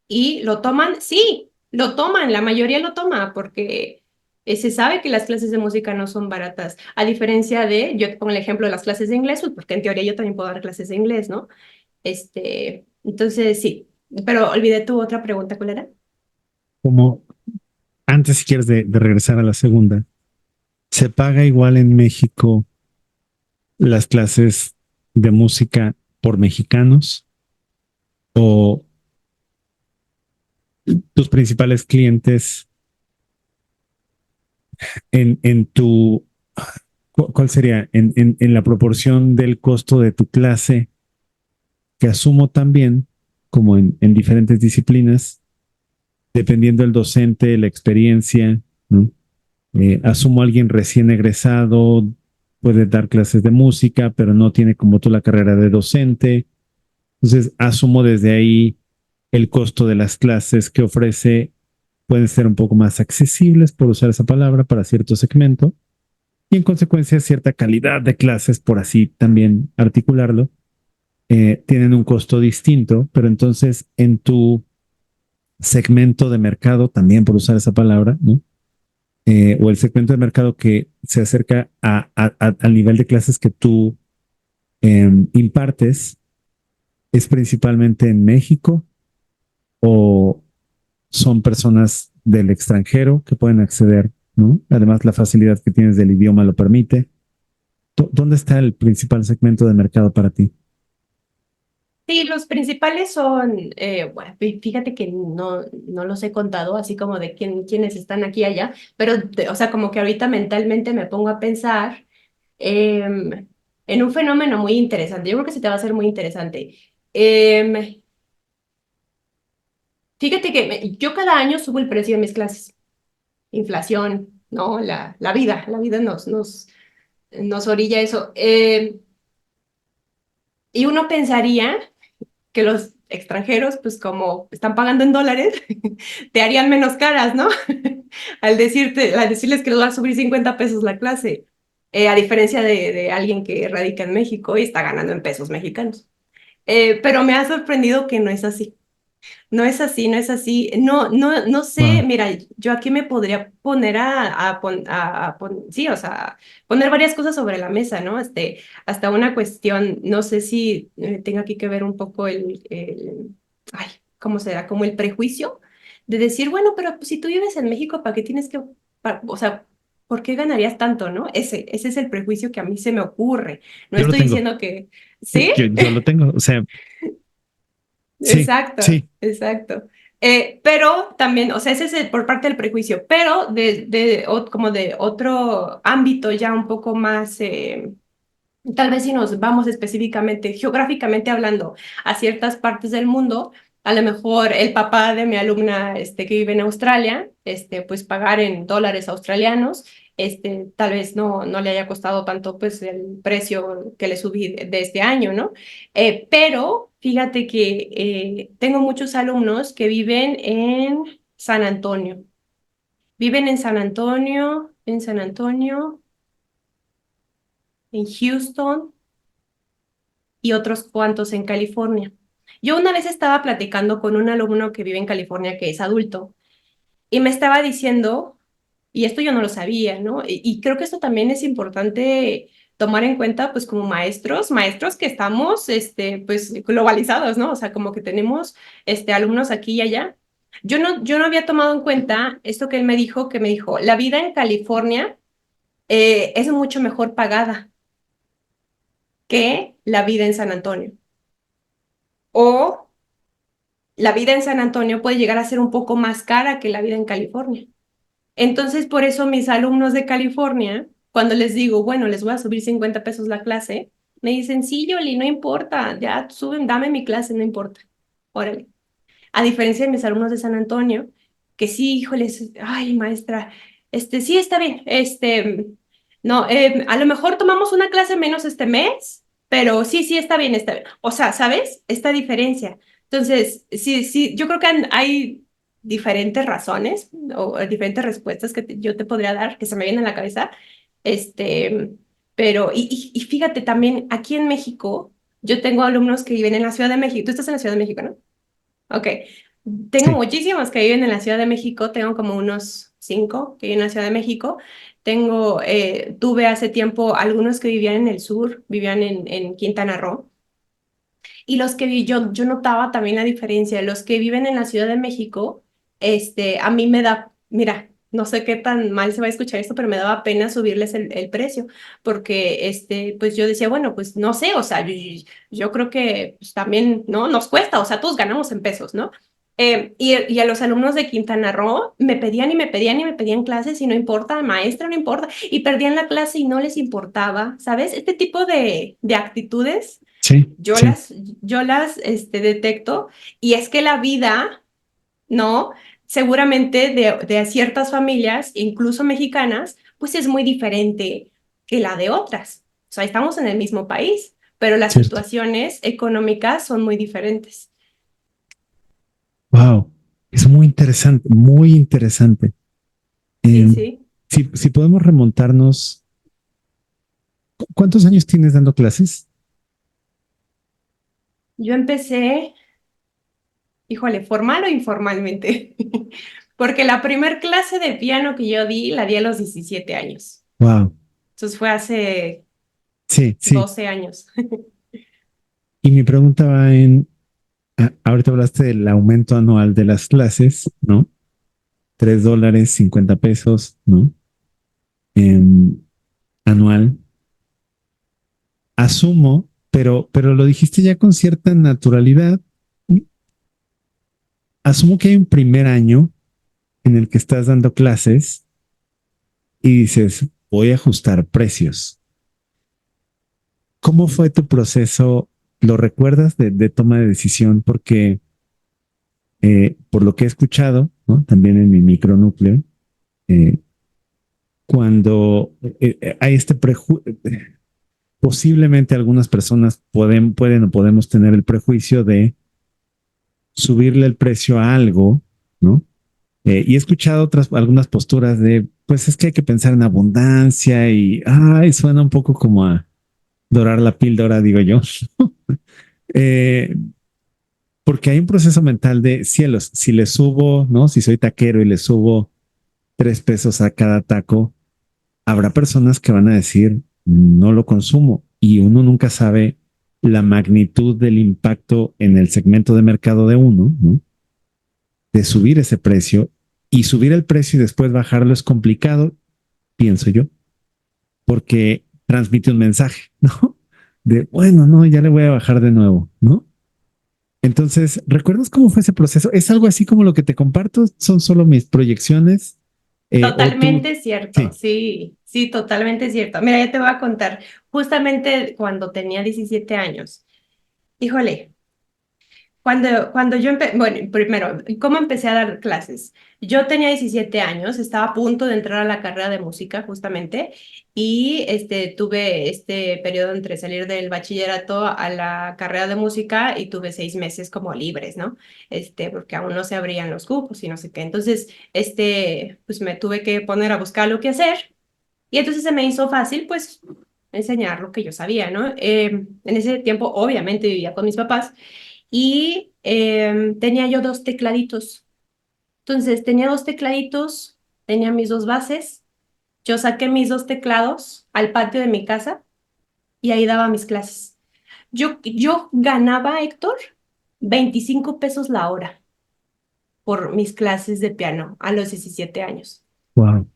y lo toman, sí, lo toman, la mayoría lo toma, porque se sabe que las clases de música no son baratas, a diferencia yo te pongo el ejemplo de las clases de inglés, pues porque en teoría yo también puedo dar clases de inglés, ¿no? Entonces, sí, pero olvidé tu otra pregunta, ¿cuál era? Como antes, si quieres, de regresar a la segunda, ¿se paga igual en México las clases de música por mexicanos o tus principales clientes en tu, ¿cuál sería? En la proporción del costo de tu clase, que asumo también, como en diferentes disciplinas, dependiendo del docente, la experiencia, ¿no? Asumo alguien recién egresado, puede dar clases de música, pero no tiene como tú la carrera de docente. Entonces, asumo desde ahí el costo de las clases que ofrece pueden ser un poco más accesibles, por usar esa palabra, para cierto segmento y en consecuencia cierta calidad de clases, por así también articularlo, tienen un costo distinto, pero entonces en tu segmento de mercado, también por usar esa palabra, ¿no? O el segmento de mercado que se acerca al nivel de clases que tú impartes, ¿es principalmente en México o son personas del extranjero que pueden acceder, ¿no? Además, la facilidad que tienes del idioma lo permite. ¿Dónde está el principal segmento de mercado para ti? Sí, los principales son, bueno, fíjate que no los he contado, así como de quiénes están aquí y allá, pero, o sea, como que ahorita mentalmente me pongo a pensar en un fenómeno muy interesante. Yo creo que se te va a hacer muy interesante. Fíjate que yo cada año subo el precio de mis clases. Inflación, ¿no? La vida nos orilla eso. Y uno pensaría que los extranjeros, pues como están pagando en dólares, te harían menos caras, ¿no? Al decirles que les va a subir 50 pesos la clase, a diferencia de alguien que radica en México y está ganando en pesos mexicanos. Pero me ha sorprendido que no es así. No es así, no es así. No sé, Wow. mira, yo aquí me podría poner sí, o sea, poner varias cosas sobre la mesa, ¿no? Hasta una cuestión, no sé si tenga aquí que ver un poco ay, ¿cómo será? Como el prejuicio de decir, bueno, pero pues, si tú vives en México, ¿para qué tienes que, o sea, ¿por qué ganarías tanto, no? Ese es el prejuicio que a mí se me ocurre. No Yo lo estoy tengo. diciendo que, ¿sí? Yo lo tengo. O sea, sí, Exacto, sí. exacto. Pero también, o sea, ese es por parte del prejuicio, pero como de otro ámbito ya un poco más, tal vez si nos vamos específicamente, geográficamente hablando, a ciertas partes del mundo, a lo mejor el papá de mi alumna que vive en Australia, pues pagar en dólares australianos, tal vez no le haya costado tanto pues el precio que le subí de este año, ¿no? Pero fíjate que tengo muchos alumnos que viven en San Antonio. Viven en San Antonio, en Houston y otros cuantos en California. Yo una vez estaba platicando con un alumno que vive en California que es adulto y me estaba diciendo, y esto yo no lo sabía, ¿no? Y creo que esto también es importante tomar en cuenta, pues como maestros que estamos, pues globalizados, ¿no? O sea, como que tenemos, alumnos aquí y allá. Yo no había tomado en cuenta esto que me dijo, la vida en California es mucho mejor pagada que la vida en San Antonio. O la vida en San Antonio puede llegar a ser un poco más cara que la vida en California. Entonces, por eso mis alumnos de California, cuando les digo, bueno, les voy a subir 50 pesos la clase, me dicen, sí, Yoli, no importa, ya suben, dame mi clase, no importa. Órale. A diferencia de mis alumnos de San Antonio, que sí, híjoles, ay, maestra, sí, está bien, no, a lo mejor tomamos una clase menos este mes, pero sí, sí, está bien, está bien. O sea, ¿sabes? Esta diferencia. Entonces, sí, sí, yo creo que hay diferentes razones o diferentes respuestas que yo te podría dar, que se me vienen a la cabeza, este, pero, y fíjate también, aquí en México, yo tengo alumnos que viven en la Ciudad de México, tú estás en la Ciudad de México, ¿no? Ok. Tengo Sí. muchísimos que viven en la Ciudad de México, tengo como unos 5 que viven en la Ciudad de México. Tuve hace tiempo algunos que vivían en el sur, vivían en Quintana Roo. Y los que yo notaba también la diferencia, los que viven en la Ciudad de México, a mí me da, mira, no sé qué tan mal se va a escuchar esto, pero me daba pena subirles el precio, porque, pues yo decía, bueno, pues no sé, o sea, yo creo que pues, también, ¿no? Nos cuesta, o sea, todos ganamos en pesos, ¿no? Y a los alumnos de Quintana Roo me pedían y me pedían y me pedían clases y no importa, maestra, no importa, y perdían la clase y no les importaba, ¿sabes? Este tipo de actitudes Sí, yo sí, las, yo las detecto y es que la vida, ¿no? Seguramente de ciertas familias, incluso mexicanas, pues es muy diferente que la de otras. O sea, estamos en el mismo país, pero las cierto. situaciones económicas son muy diferentes. Wow. Es muy interesante, muy interesante. Sí, Eh, sí. si podemos remontarnos, ¿cuántos años tienes dando clases? Yo empecé, híjole, formal o informalmente, porque la primer clase de piano que yo di la di a los 17 años. Wow. Entonces fue hace Sí, sí. 12 años. Y mi pregunta va en, ahorita hablaste del aumento anual de las clases, ¿no? $3, 50 pesos, ¿no? Em, anual. Asumo, pero lo dijiste ya con cierta naturalidad. Asumo que hay un primer año en el que estás dando clases y dices, voy a ajustar precios. ¿Cómo fue tu proceso? ¿Lo recuerdas de toma de decisión? Porque por lo que he escuchado, ¿no? También en mi micronúcleo, eh, cuando hay este prejuicio, posiblemente algunas personas pueden o podemos tener el prejuicio de subirle el precio a algo, ¿no? Y he escuchado algunas posturas de, pues es que hay que pensar en abundancia y, ay, suena un poco como a dorar la píldora, digo yo. eh, Porque hay un proceso mental de cielos, si le subo, ¿no? Si soy taquero y le subo 3 pesos a cada taco, habrá personas que van a decir, no lo consumo y uno nunca sabe la magnitud del impacto en el segmento de mercado de uno, ¿no? De subir ese precio y subir el precio y después bajarlo es complicado, pienso yo, porque transmite un mensaje, ¿no? De, bueno, no, ya le voy a bajar de nuevo, ¿no? Entonces, ¿recuerdas cómo fue ese proceso? ¿Es algo así como lo que te comparto? ¿Son solo mis proyecciones? ¿O tú? Totalmente cierto, Sí, sí, sí, totalmente cierto. Mira, ya te voy a contar, justamente cuando tenía 17 años, híjole, cuando yo empecé, bueno, primero, ¿cómo empecé a dar clases? Yo tenía 17 años, estaba a punto de entrar a la carrera de música justamente y tuve este periodo entre salir del bachillerato a la carrera de música y tuve 6 meses como libres, ¿no? Porque aún no se abrían los cupos y no sé qué. Entonces, pues me tuve que poner a buscar lo que hacer y entonces se me hizo fácil, pues, enseñar lo que yo sabía, ¿no? En ese tiempo, obviamente, vivía con mis papás y tenía yo dos tecladitos. Entonces tenía dos tecladitos, tenía mis dos bases, yo saqué mis dos teclados al patio de mi casa y ahí daba mis clases. Yo ganaba, Héctor, 25 pesos la hora por mis clases de piano a los 17 años. wow.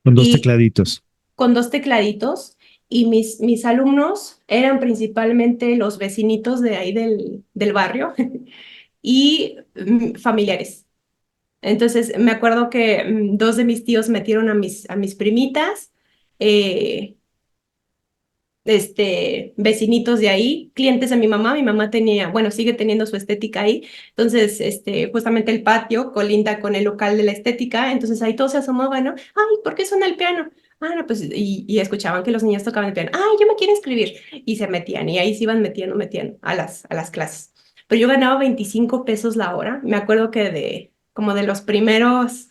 Con dos Y tecladitos. con dos tecladitos y mis alumnos eran principalmente los vecinitos de ahí del barrio y familiares. Entonces, me acuerdo que dos de mis tíos metieron a mis primitas, eh, vecinitos de ahí, clientes de mi mamá. Mi mamá tenía, bueno, sigue teniendo su estética ahí. Entonces, justamente el patio colinda con el local de la estética. Entonces, ahí todos se asomaban, ¿no? Ay, ¿por qué suena el piano? Ah, no, pues, y escuchaban que los niños tocaban el piano. Ay, yo me quiero inscribir. Y se metían, y ahí se iban metiendo a las clases. Pero yo ganaba 25 pesos la hora. Me acuerdo que como de los primeros,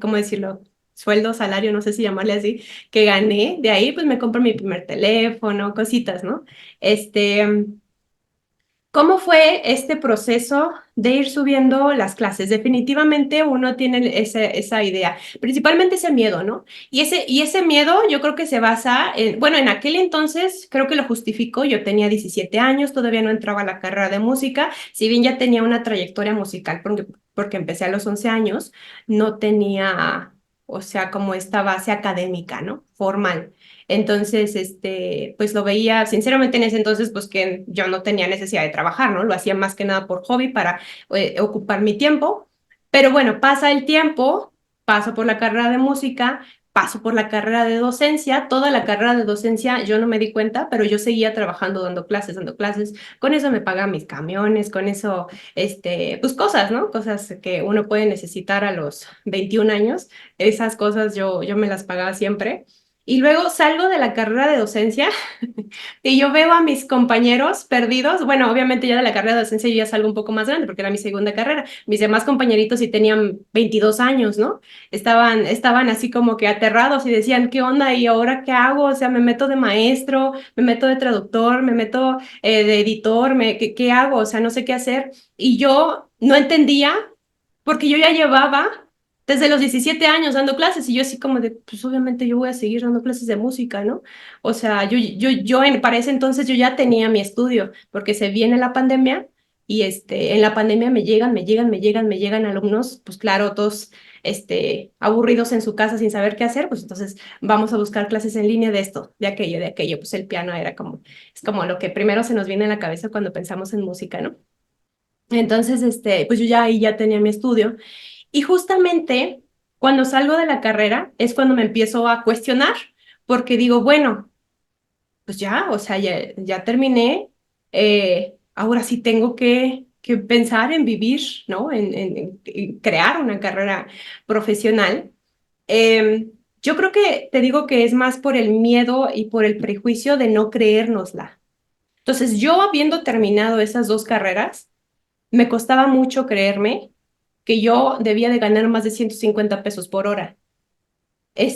¿cómo decirlo? Sueldo, salario, no sé si llamarle así, que gané, de ahí pues me compro mi primer teléfono, cositas, ¿no? Este, ¿Cómo fue este proceso de ir subiendo las clases? Definitivamente uno tiene esa idea, principalmente ese miedo, ¿no? Y ese miedo yo creo que se basa en, bueno, en aquel entonces creo que lo justifico, yo tenía 17 años, todavía no entraba a la carrera de música, si bien ya tenía una trayectoria musical porque empecé a los 11 años, no tenía, o sea, como esta base académica, ¿no? Formal. Entonces, pues lo veía, sinceramente en ese entonces, pues que yo no tenía necesidad de trabajar, ¿no? Lo hacía más que nada por hobby para ocupar mi tiempo. Pero bueno, pasa el tiempo, paso por la carrera de música, paso por la carrera de docencia, toda la carrera de docencia yo no me di cuenta, pero yo seguía trabajando dando clases, dando clases. Con eso me pagaba mis camiones, con eso, pues cosas, ¿no? Cosas que uno puede necesitar a los 21 años. Esas cosas yo me las pagaba siempre. Y luego salgo de la carrera de docencia y yo veo a mis compañeros perdidos. Bueno, obviamente ya de la carrera de docencia yo ya salgo un poco más grande porque era mi segunda carrera. Mis demás compañeritos sí tenían 22 años, ¿no? Estaban así como que aterrados y decían, ¿qué onda? ¿Y ahora qué hago? O sea, me meto de maestro, me meto de traductor, me meto de editor, ¿qué hago? O sea, no sé qué hacer. Y yo no entendía porque yo ya llevaba desde los 17 años dando clases y yo así como de, pues obviamente yo voy a seguir dando clases de música, ¿no? O sea, para ese entonces yo ya tenía mi estudio, porque se viene la pandemia y en la pandemia me llegan alumnos, pues claro, todos aburridos en su casa sin saber qué hacer, pues entonces vamos a buscar clases en línea de esto, de aquello, pues el piano es como lo que primero se nos viene a la cabeza cuando pensamos en música, ¿no? Entonces, pues yo ya ahí ya tenía mi estudio y justamente cuando salgo de la carrera es cuando me empiezo a cuestionar, porque digo, bueno, pues ya, o sea, ya terminé, ahora sí tengo que pensar en vivir, ¿no? En crear una carrera profesional. Yo creo que te digo que es más por el miedo y por el prejuicio de no creérnosla. Entonces, yo habiendo terminado esas dos carreras, me costaba mucho creerme que yo debía de ganar más de 150 pesos por hora,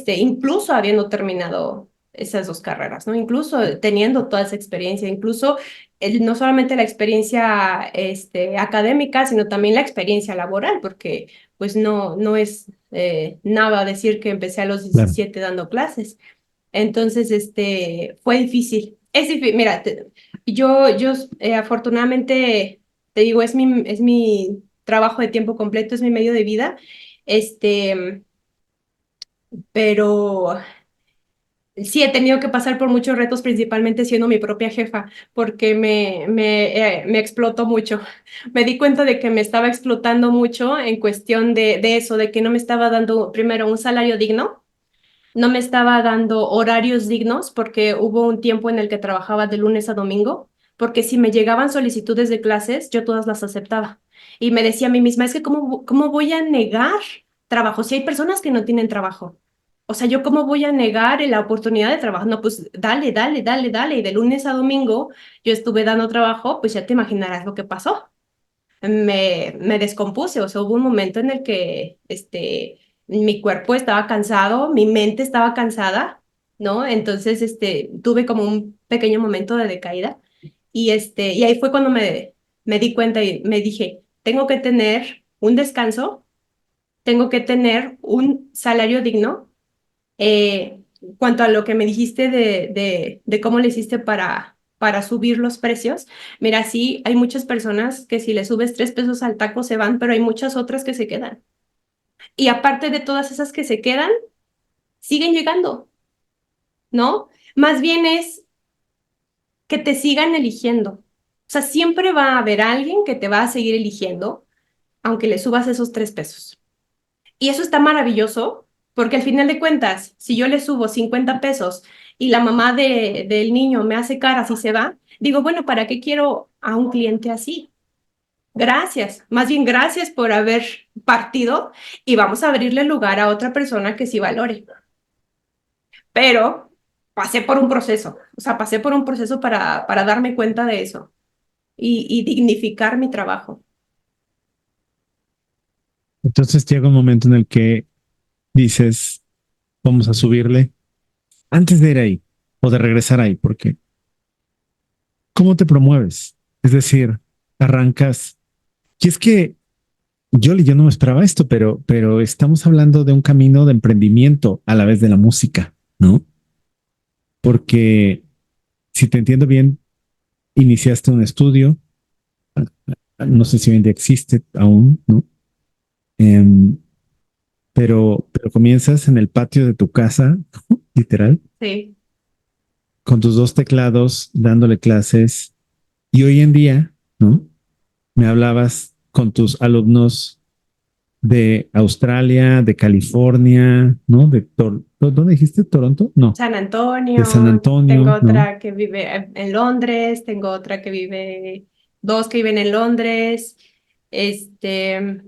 incluso habiendo terminado esas dos carreras, ¿no? Incluso teniendo toda esa experiencia, incluso no solamente la experiencia académica, sino también la experiencia laboral, porque pues no es nada decir que empecé a los Claro. 17 dando clases. Entonces, fue difícil. Es difícil, mira, yo afortunadamente, te digo, es mi trabajo de tiempo completo, es mi medio de vida, este, pero sí he tenido que pasar por muchos retos, principalmente siendo mi propia jefa, porque me explotó mucho. Me di cuenta de que me estaba explotando mucho en cuestión de eso, de que no me estaba dando primero un salario digno, no me estaba dando horarios dignos porque hubo un tiempo en el que trabajaba de lunes a domingo, porque si me llegaban solicitudes de clases, yo todas las aceptaba. Y me decía a mí misma, es que ¿cómo voy a negar trabajo si hay personas que no tienen trabajo? O sea, ¿yo cómo voy a negar la oportunidad de trabajo? No, pues dale, dale, dale, dale. Y de lunes a domingo yo estuve dando trabajo, pues ya te imaginarás lo que pasó. Me descompuse, o sea, hubo un momento en el que mi cuerpo estaba cansado, mi mente estaba cansada, ¿no? Entonces, tuve como un pequeño momento de decaída y ahí fue cuando me di cuenta y me dije, tengo que tener un descanso, tengo que tener un salario digno. Cuanto a lo que me dijiste de cómo le hiciste para subir los precios, mira, sí, hay muchas personas que si le subes 3 pesos al taco se van, pero hay muchas otras que se quedan. Y aparte de todas esas que se quedan, siguen llegando, ¿no? Más bien es que te sigan eligiendo. O sea, siempre va a haber alguien que te va a seguir eligiendo, aunque le subas esos 3 pesos. Y eso está maravilloso, porque al final de cuentas, si yo le subo 50 pesos y la mamá del niño me hace caras y se va, digo, bueno, ¿para qué quiero a un cliente así? Gracias, más bien gracias por haber partido y vamos a abrirle lugar a otra persona que sí valore. Pero pasé por un proceso, o sea, pasé por un proceso para darme cuenta de eso y dignificar mi trabajo. Entonces llega un momento en el que dices, vamos a subirle antes de ir ahí o de regresar ahí, porque ¿cómo te promueves? Es decir, arrancas. Y es que yo no me esperaba esto, pero estamos hablando de un camino de emprendimiento a la vez de la música, ¿no? Porque si te entiendo bien, iniciaste un estudio, no sé si hoy en día existe aún, ¿no? Em, pero comienzas en el patio de tu casa, literal, Sí, con tus dos teclados, dándole clases. Y hoy en día, ¿no? Me hablabas con tus alumnos de Australia, de California, ¿no? ¿Dónde dijiste? ¿Toronto? No, San de San Antonio, tengo Antonio, ¿no? otra que vive en Londres, tengo otra que vive, dos que viven en Londres, este,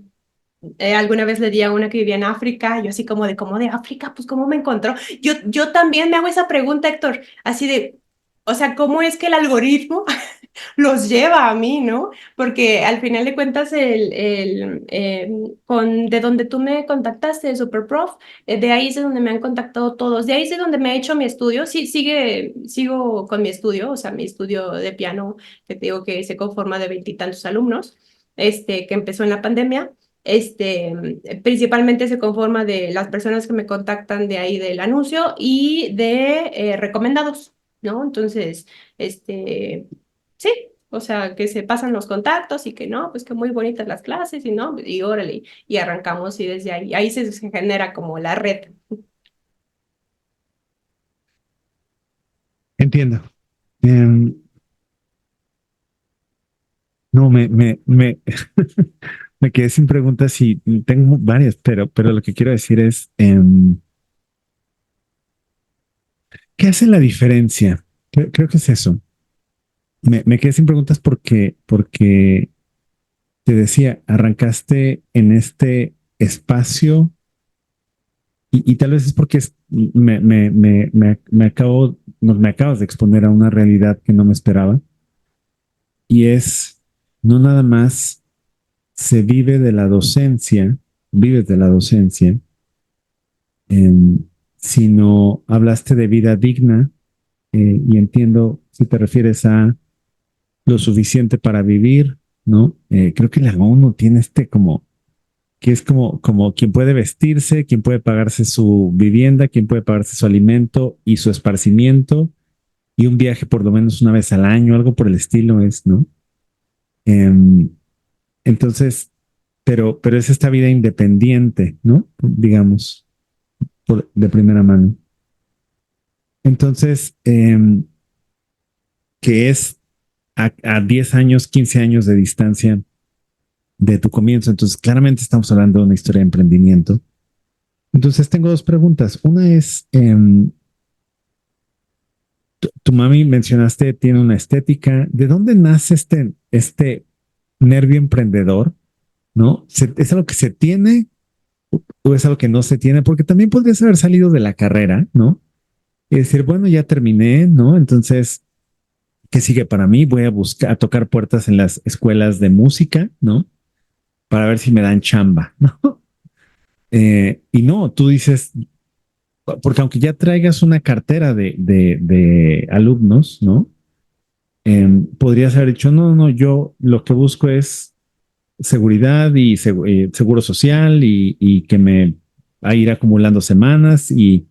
Alguna vez le di a una que vivía en África, yo así como ¿cómo de África? Pues ¿cómo me encontró? Yo también me hago esa pregunta, Héctor, así de, o sea, ¿cómo es que el algoritmo los lleva a mí, ¿no? Porque al final de cuentas, de donde tú me contactaste, Superprof, de ahí es de donde me han contactado todos, de ahí es de donde me he hecho mi estudio, sí, sigo con mi estudio, o sea, mi estudio de piano, que te digo que se conforma de veintitantos alumnos, que empezó en la pandemia. Principalmente se conforma de las personas que me contactan de ahí del anuncio y de recomendados, ¿no? Entonces, sí, o sea, que se pasan los contactos y que no, pues que muy bonitas las clases y no, y órale, y arrancamos y desde ahí se genera como la red. Entiendo. Em, no, me quedé sin preguntas y tengo varias, pero lo que quiero decir es, ¿qué hace la diferencia? Creo que es eso. Me quedé sin preguntas porque te decía, arrancaste en este espacio y tal vez es porque me acabas de exponer a una realidad que no me esperaba y es no nada más se vive de la docencia, vives de la docencia, em, sino hablaste de vida digna y entiendo si te refieres a lo suficiente para vivir, ¿no? Creo que la ONU tiene como que es como quien puede vestirse, quien puede pagarse su vivienda, quien puede pagarse su alimento y su esparcimiento y un viaje por lo menos una vez al año, algo por el estilo es, ¿no? Em, entonces, pero es esta vida independiente, ¿no? Digamos, de primera mano. Entonces, que es a 10 años, 15 años de distancia de tu comienzo. Entonces, claramente estamos hablando de una historia de emprendimiento. Entonces, tengo dos preguntas. Una es, tu mami mencionaste, tiene una estética. ¿De dónde nace este nervio emprendedor? ¿No? ¿Es algo que se tiene o es algo que no se tiene? Porque también podrías haber salido de la carrera, ¿no? Y decir, bueno, ya terminé, ¿no? Entonces, ¿qué sigue para mí? Voy a buscar, a tocar puertas en las escuelas de música, ¿no? Para ver si me dan chamba, ¿no? Y no, tú dices, porque aunque ya traigas una cartera de alumnos, ¿no? Podrías haber dicho, no, no, yo lo que busco es seguridad y seguro social y que me va a ir acumulando semanas y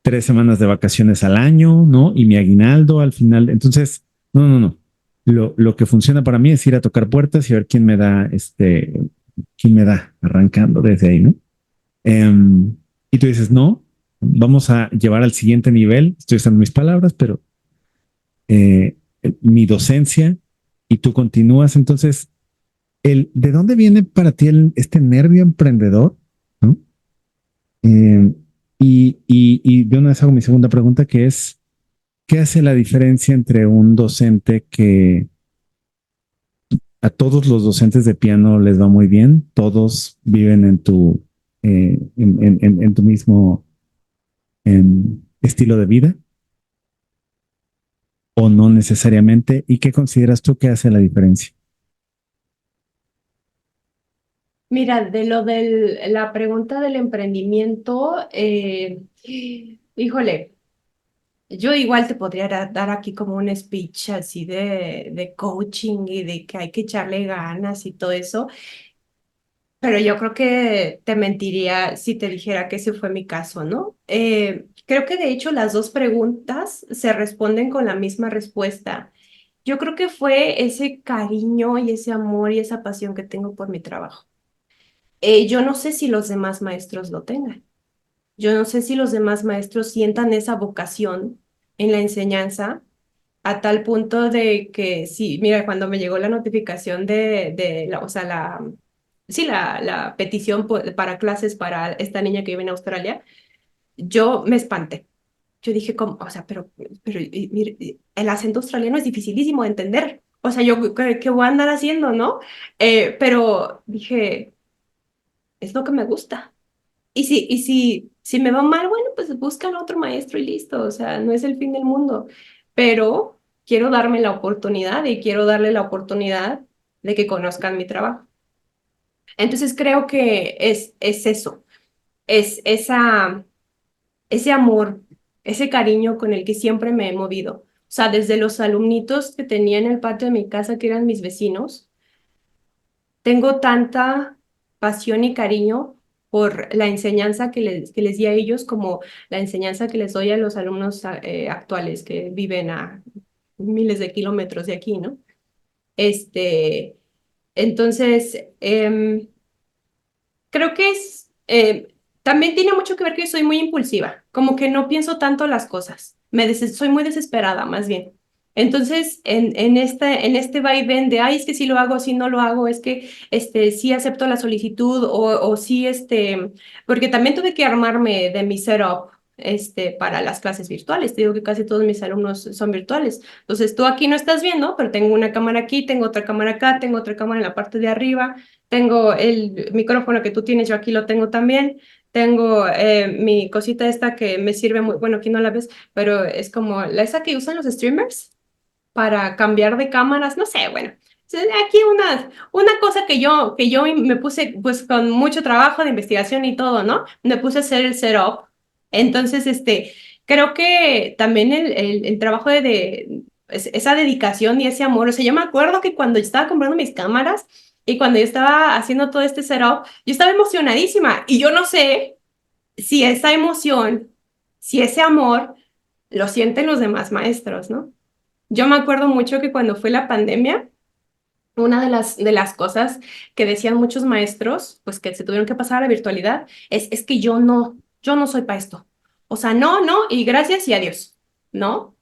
3 semanas de vacaciones al año, ¿no? Y mi aguinaldo al final. Entonces, no, no, no. Lo que funciona para mí es ir a tocar puertas y ver quién me da arrancando desde ahí, ¿no? Y tú dices, no, vamos a llevar al siguiente nivel. Estoy usando mis palabras, pero eh, mi docencia y tú continúas. Entonces, ¿de dónde viene para ti este nervio emprendedor? ¿No? Eh, y de una vez hago mi segunda pregunta, que es, ¿qué hace la diferencia entre un docente que a todos los docentes de piano les va muy bien, todos viven en tu mismo estilo de vida, o no necesariamente? ¿Y qué consideras tú que hace la diferencia? Mira, de la pregunta del emprendimiento, híjole, yo igual te podría dar aquí como un speech así de coaching y de que hay que echarle ganas y todo eso. Pero yo creo que te mentiría si te dijera que ese fue mi caso, ¿no? Creo que de hecho las dos preguntas se responden con la misma respuesta. Yo creo que fue ese cariño y ese amor y esa pasión que tengo por mi trabajo. Yo no sé si los demás maestros lo tengan. Yo no sé si los demás maestros sientan esa vocación en la enseñanza a tal punto de que sí, mira, cuando me llegó la notificación o sea, sí, la petición para clases para esta niña que vive en Australia, yo me espanté. Yo dije, ¿cómo? O sea, mire, el acento australiano es dificilísimo de entender. O sea, yo, ¿qué voy a andar haciendo, no? Pero dije, es lo que me gusta. Y si me va mal, bueno, pues buscan otro maestro y listo, o sea, no es el fin del mundo, pero quiero darme la oportunidad y quiero darle la oportunidad de que conozcan mi trabajo. Entonces creo que es eso, es ese amor, ese cariño con el que siempre me he movido. O sea, desde los alumnitos que tenía en el patio de mi casa, que eran mis vecinos, tengo tanta pasión y cariño por la enseñanza que les di a ellos como la enseñanza que les doy a los alumnos actuales que viven a miles de kilómetros de aquí, ¿no? Este, entonces, creo que también tiene mucho que ver que soy muy impulsiva, como que no pienso tanto las cosas, soy muy desesperada más bien. Entonces, en este vaivén de, ay, es que sí lo hago, sí no lo hago, es que sí acepto la solicitud o sí, porque también tuve que armarme de mi setup para las clases virtuales. Te digo que casi todos mis alumnos son virtuales. Entonces, tú aquí no estás viendo, pero tengo una cámara aquí, tengo otra cámara acá, tengo otra cámara en la parte de arriba. Tengo el micrófono que tú tienes, yo aquí lo tengo también. Tengo mi cosita esta que me sirve muy, bueno, aquí no la ves, pero es como esa que usan los streamers para cambiar de cámaras, no sé, bueno. Aquí una cosa que yo me puse, pues con mucho trabajo de investigación y todo, ¿no? Me puse a hacer el setup. Entonces, creo que también el trabajo esa dedicación y ese amor, o sea, yo me acuerdo que cuando yo estaba comprando mis cámaras y cuando yo estaba haciendo todo este setup, yo estaba emocionadísima y yo no sé si esa emoción, si ese amor lo sienten los demás maestros, ¿no? Yo me acuerdo mucho que cuando fue la pandemia, una de las cosas que decían muchos maestros, pues que se tuvieron que pasar a la virtualidad, es que yo no soy para esto. O sea, no, no, y gracias y adiós, ¿no?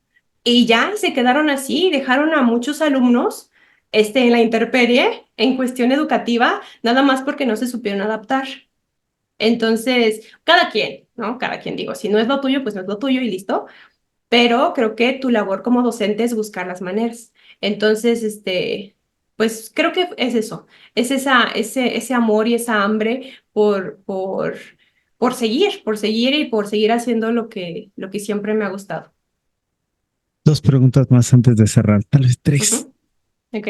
Y ya se quedaron así y dejaron a muchos alumnos en la intemperie en cuestión educativa, nada más porque no se supieron adaptar. Entonces, cada quien, ¿no? Cada quien, digo, si no es lo tuyo, pues no es lo tuyo y listo, pero creo que tu labor como docente es buscar las maneras. Entonces, pues creo que es eso, es ese amor y esa hambre por seguir y por seguir haciendo lo que siempre me ha gustado. Dos preguntas más antes de cerrar, tal vez tres. Ujú. Ok.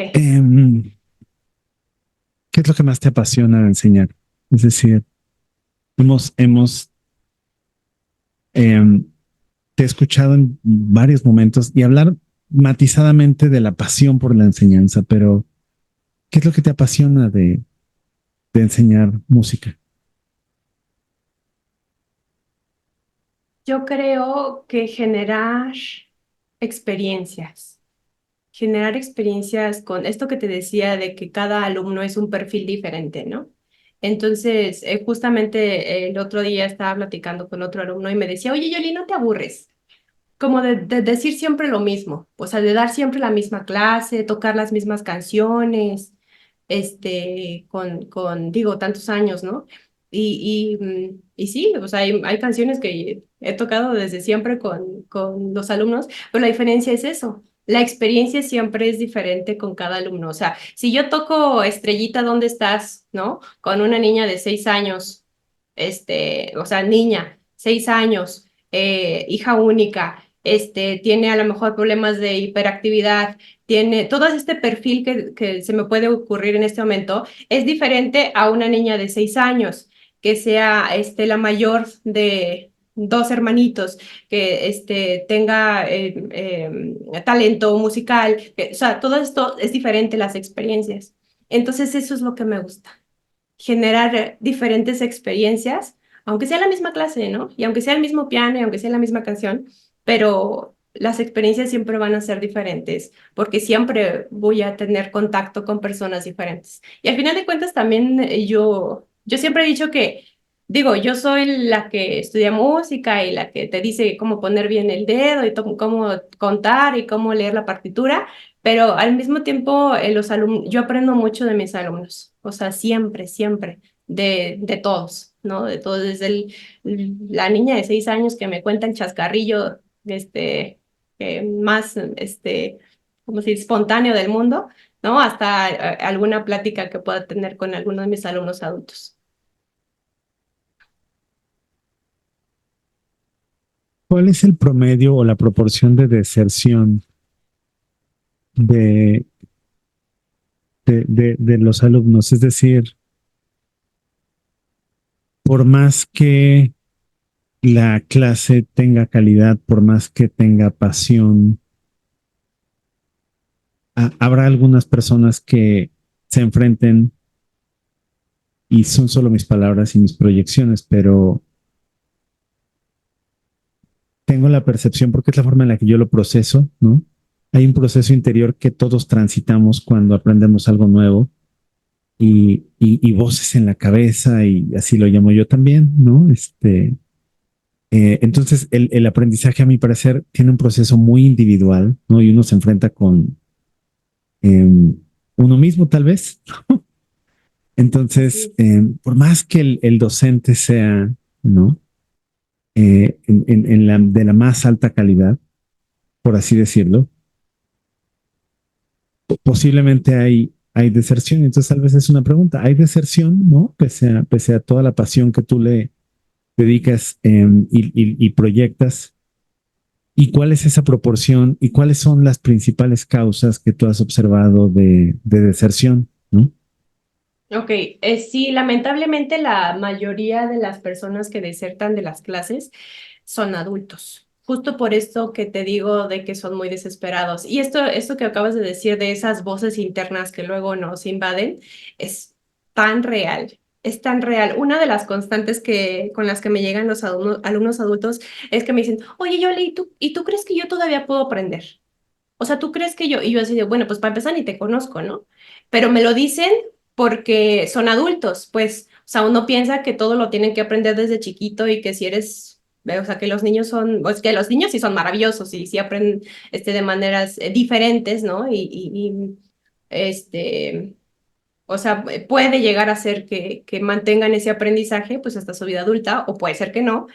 ¿Qué es lo que más te apasiona de enseñar? Es decir, hemos em, te he escuchado en varios momentos y hablar matizadamente de la pasión por la enseñanza, pero ¿qué es lo que te apasiona de enseñar música? Yo creo que generar experiencias con esto que te decía de que cada alumno es un perfil diferente, ¿no? Entonces, justamente el otro día estaba platicando con otro alumno y me decía, oye, Yoli, ¿no te aburres? Como de decir siempre lo mismo, o sea, de dar siempre la misma clase, tocar las mismas canciones, digo, tantos años, ¿no? Y sí, o sea, hay canciones que he tocado desde siempre con los alumnos, pero la diferencia es eso. La experiencia siempre es diferente con cada alumno. O sea, si yo toco Estrellita, ¿dónde estás? ¿No? Con una niña de 6 años, o sea, niña, 6 años, hija única, tiene a lo mejor problemas de hiperactividad, tiene todo este perfil que se me puede ocurrir en este momento, es diferente a una niña de 6 años, que sea la mayor de dos hermanitos, que tenga talento musical, o sea, todo esto es diferente, las experiencias. Entonces, eso es lo que me gusta, generar diferentes experiencias, aunque sea la misma clase, ¿no? Y aunque sea el mismo piano y aunque sea la misma canción, pero las experiencias siempre van a ser diferentes, porque siempre voy a tener contacto con personas diferentes. Y al final de cuentas también yo siempre he dicho que, digo, yo soy la que estudia música y la que te dice cómo poner bien el dedo y cómo contar y cómo leer la partitura, pero al mismo tiempo, yo aprendo mucho de mis alumnos, o sea, siempre, siempre, de todos, ¿no? De todos, desde la niña de 6 años que me cuenta el chascarrillo, más, como si espontáneo del mundo, ¿no? Hasta alguna plática que pueda tener con alguno de mis alumnos adultos. ¿Cuál es el promedio o la proporción de deserción de, de los alumnos? Es decir, por más que la clase tenga calidad, por más que tenga pasión, habrá algunas personas que se enfrenten, y son solo mis palabras y mis proyecciones, pero tengo la percepción, porque es la forma en la que yo lo proceso, ¿no? Hay un proceso interior que todos transitamos cuando aprendemos algo nuevo y voces en la cabeza, y así lo llamo yo también, ¿no? Entonces, el aprendizaje, a mi parecer, tiene un proceso muy individual, ¿no? Y uno se enfrenta con uno mismo, tal vez. Entonces, Sí. por más que el docente sea, ¿no? En la, de la más alta calidad, por así decirlo, posiblemente hay deserción. Entonces, tal vez es una pregunta. ¿Hay deserción, no? Pese a toda la pasión que tú le dedicas y proyectas. ¿Y cuál es esa proporción y cuáles son las principales causas que tú has observado de deserción? ¿No? Ok, sí, lamentablemente la mayoría de las personas que desertan de las clases son adultos. Justo por esto que te digo de que son muy desesperados. Y esto que acabas de decir de esas voces internas que luego nos invaden es tan real. Es tan real. Una de las constantes con las que me llegan los alumnos adultos es que me dicen, oye, Yoli, ¿y tú crees que yo todavía puedo aprender? O sea, ¿tú crees que yo? Y yo así de, bueno, pues para empezar ni te conozco, ¿no? Pero me lo dicen porque son adultos, pues, o sea, uno piensa que todo lo tienen que aprender desde chiquito y que si eres, o sea, que los niños son, pues que los niños sí son maravillosos y sí aprenden de maneras diferentes, ¿no? Este, o sea, puede llegar a ser que mantengan ese aprendizaje, pues hasta su vida adulta, o puede ser que no.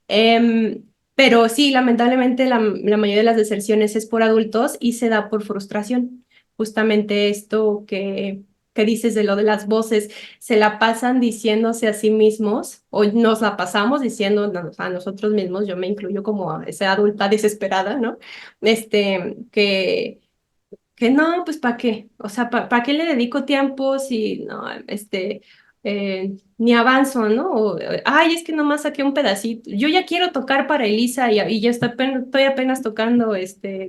Em, pero sí, lamentablemente la mayoría de las deserciones es por adultos y se da por frustración. Justamente esto que dices de lo de las voces, se la pasan diciéndose a sí mismos, o nos la pasamos diciendo a nosotros mismos, yo me incluyo como esa adulta desesperada, ¿no? Que no, pues ¿para qué? O sea, ¿para qué le dedico tiempo si no, ni avanzo, ¿no? O, ay, es que nomás saqué un pedacito. Yo ya quiero tocar para Elisa y ya estoy apenas tocando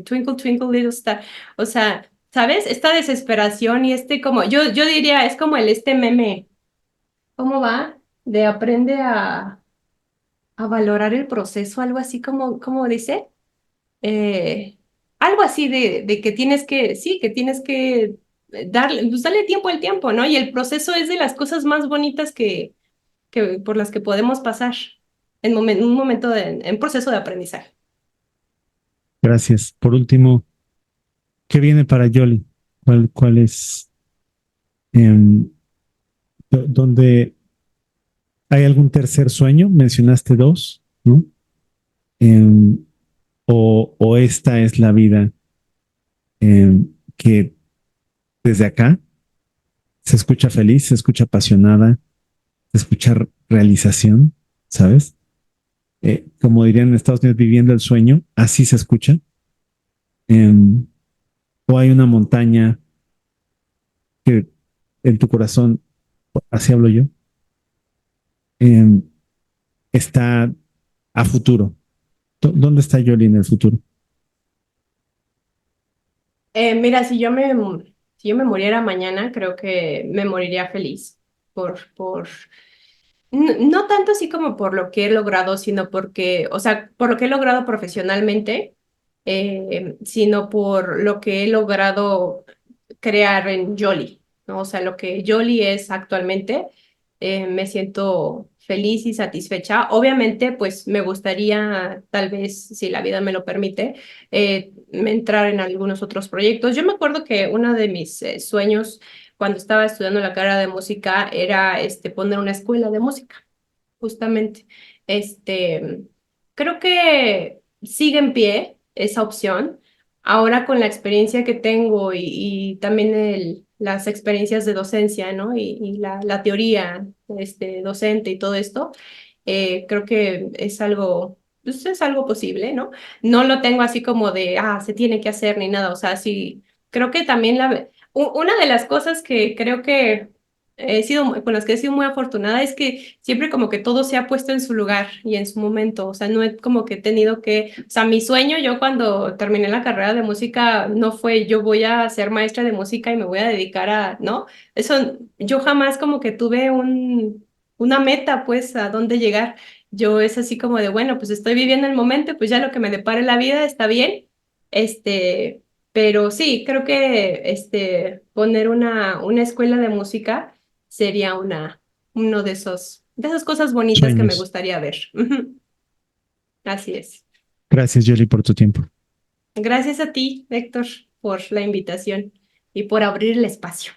Twinkle Twinkle Little Star. O sea, ¿sabes? Esta desesperación y como, yo diría, es como este meme. ¿Cómo va? De aprende a valorar el proceso, algo así como dice eh, algo así de que tienes que, sí, que tienes que darle, pues darle tiempo al tiempo, ¿no? Y el proceso es de las cosas más bonitas que por las que podemos pasar un momento en proceso de aprendizaje. Gracias. Por último, ¿qué viene para Yoli? Cuál es, em, dónde hay algún tercer sueño? Mencionaste dos, ¿no? Em, o esta es la vida que desde acá se escucha feliz, se escucha apasionada, se escucha realización, ¿sabes? Como dirían en Estados Unidos, viviendo el sueño, así se escucha. Em, o hay una montaña que en tu corazón, así hablo yo, em, está a futuro. ¿Dónde está Yoli en el futuro? Mira, si yo me muriera mañana, creo que me moriría feliz por no tanto así como por lo que he logrado, sino porque, o sea, por lo que he logrado profesionalmente, sino por lo que he logrado crear en Jolly, ¿no? O sea, lo que Jolly es actualmente, me siento feliz y satisfecha. Obviamente, pues me gustaría, tal vez, si la vida me lo permite, entrar en algunos otros proyectos. Yo me acuerdo que uno de mis sueños cuando estaba estudiando la carrera de música era poner una escuela de música, justamente. Este, creo que sigue en pie esa opción. Ahora con la experiencia que tengo y también las experiencias de docencia, ¿no? Y la teoría docente y todo esto, creo que es algo pues es algo posible, ¿no? No lo tengo así como de, se tiene que hacer ni nada, o sea, sí, creo que también una de las cosas que creo que con las que he sido muy afortunada es que siempre como que todo se ha puesto en su lugar y en su momento, o sea, no he como que tenido o sea, mi sueño yo cuando terminé la carrera de música no fue yo voy a ser maestra de música y me voy a dedicar ¿no? Eso, yo jamás como que tuve una meta, pues, a dónde llegar. Yo es así como de, bueno, pues estoy viviendo el momento, pues ya lo que me depare la vida está bien. Este, pero sí, creo que poner una escuela de música sería uno de esas cosas bonitas que me Sueños. gustaría ver. Ujú. Así es. Gracias, Yoli, por tu tiempo. Gracias a ti, Héctor, por la invitación y por abrir el espacio.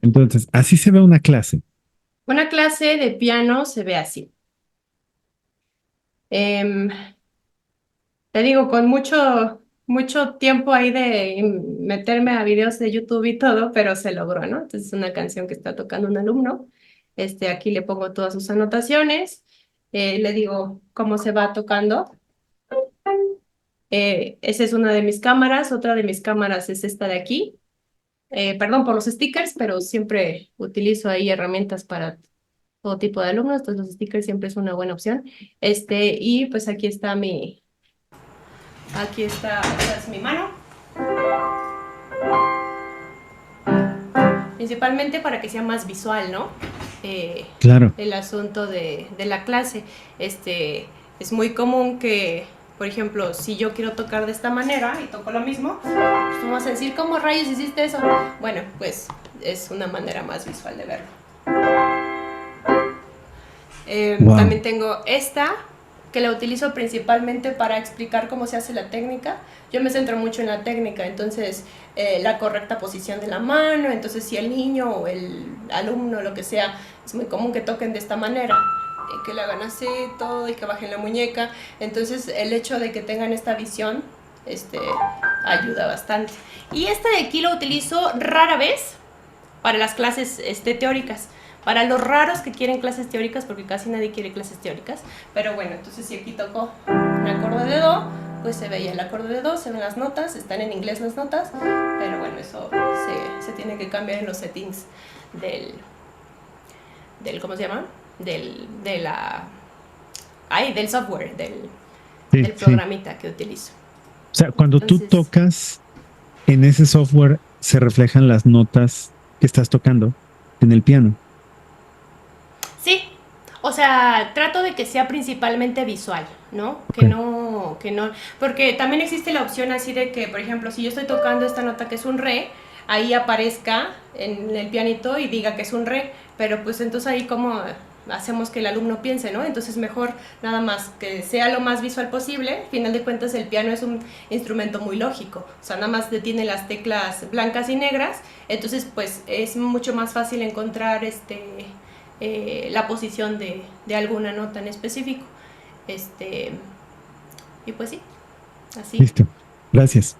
Entonces, así se ve una clase. Una clase de piano se ve así. Em, Te digo, con mucho tiempo ahí de meterme a videos de YouTube y todo, pero se logró, ¿no? Entonces es una canción que está tocando un alumno. Aquí le pongo todas sus anotaciones, le digo cómo se va tocando. Esa es una de mis cámaras, otra de mis cámaras es esta de aquí. Perdón por los stickers, pero siempre utilizo ahí herramientas para todo tipo de alumnos, entonces los stickers siempre es una buena opción. Y pues aquí está, esta es mi mano, principalmente para que sea más visual, ¿no? Claro. El asunto de la clase. Es muy común que, por ejemplo, si yo quiero tocar de esta manera y toco lo mismo, pues vamos a decir, ¿cómo rayos hiciste eso? Bueno, pues es una manera más visual de verlo. Wow. También tengo esta, que la utilizo principalmente para explicar cómo se hace la técnica. Yo me centro mucho en la técnica, entonces la correcta posición de la mano, entonces si el niño o el alumno, lo que sea, es muy común que toquen de esta manera, que le hagan así todo y que bajen la muñeca. Entonces el hecho de que tengan esta visión ayuda bastante. Y esta de aquí lo utilizo rara vez para las clases teóricas. Para los raros que quieren clases teóricas, porque casi nadie quiere clases teóricas. Pero bueno, entonces si aquí toco un acorde de do, pues se ve ya el acorde de do, se ven las notas, están en inglés las notas, pero bueno, eso se tiene que cambiar en los settings del ¿cómo se llama? Del software, del programita que utilizo. O sea, cuando Entonces, tú tocas en ese software, se reflejan las notas que estás tocando en el piano. sí, o sea, trato de que sea principalmente visual, ¿no? Okay. Que no, porque también existe la opción así de que, por ejemplo, si yo estoy tocando esta nota que es un re, ahí aparezca en el pianito y diga que es un re, pero pues entonces ahí como hacemos que el alumno piense, ¿no? Entonces mejor nada más que sea lo más visual posible. Al final de cuentas el piano es un instrumento muy lógico, o sea, nada más tiene las teclas blancas y negras, entonces pues es mucho más fácil encontrar la posición de alguna nota en específico. Y pues sí, así. Listo. Gracias.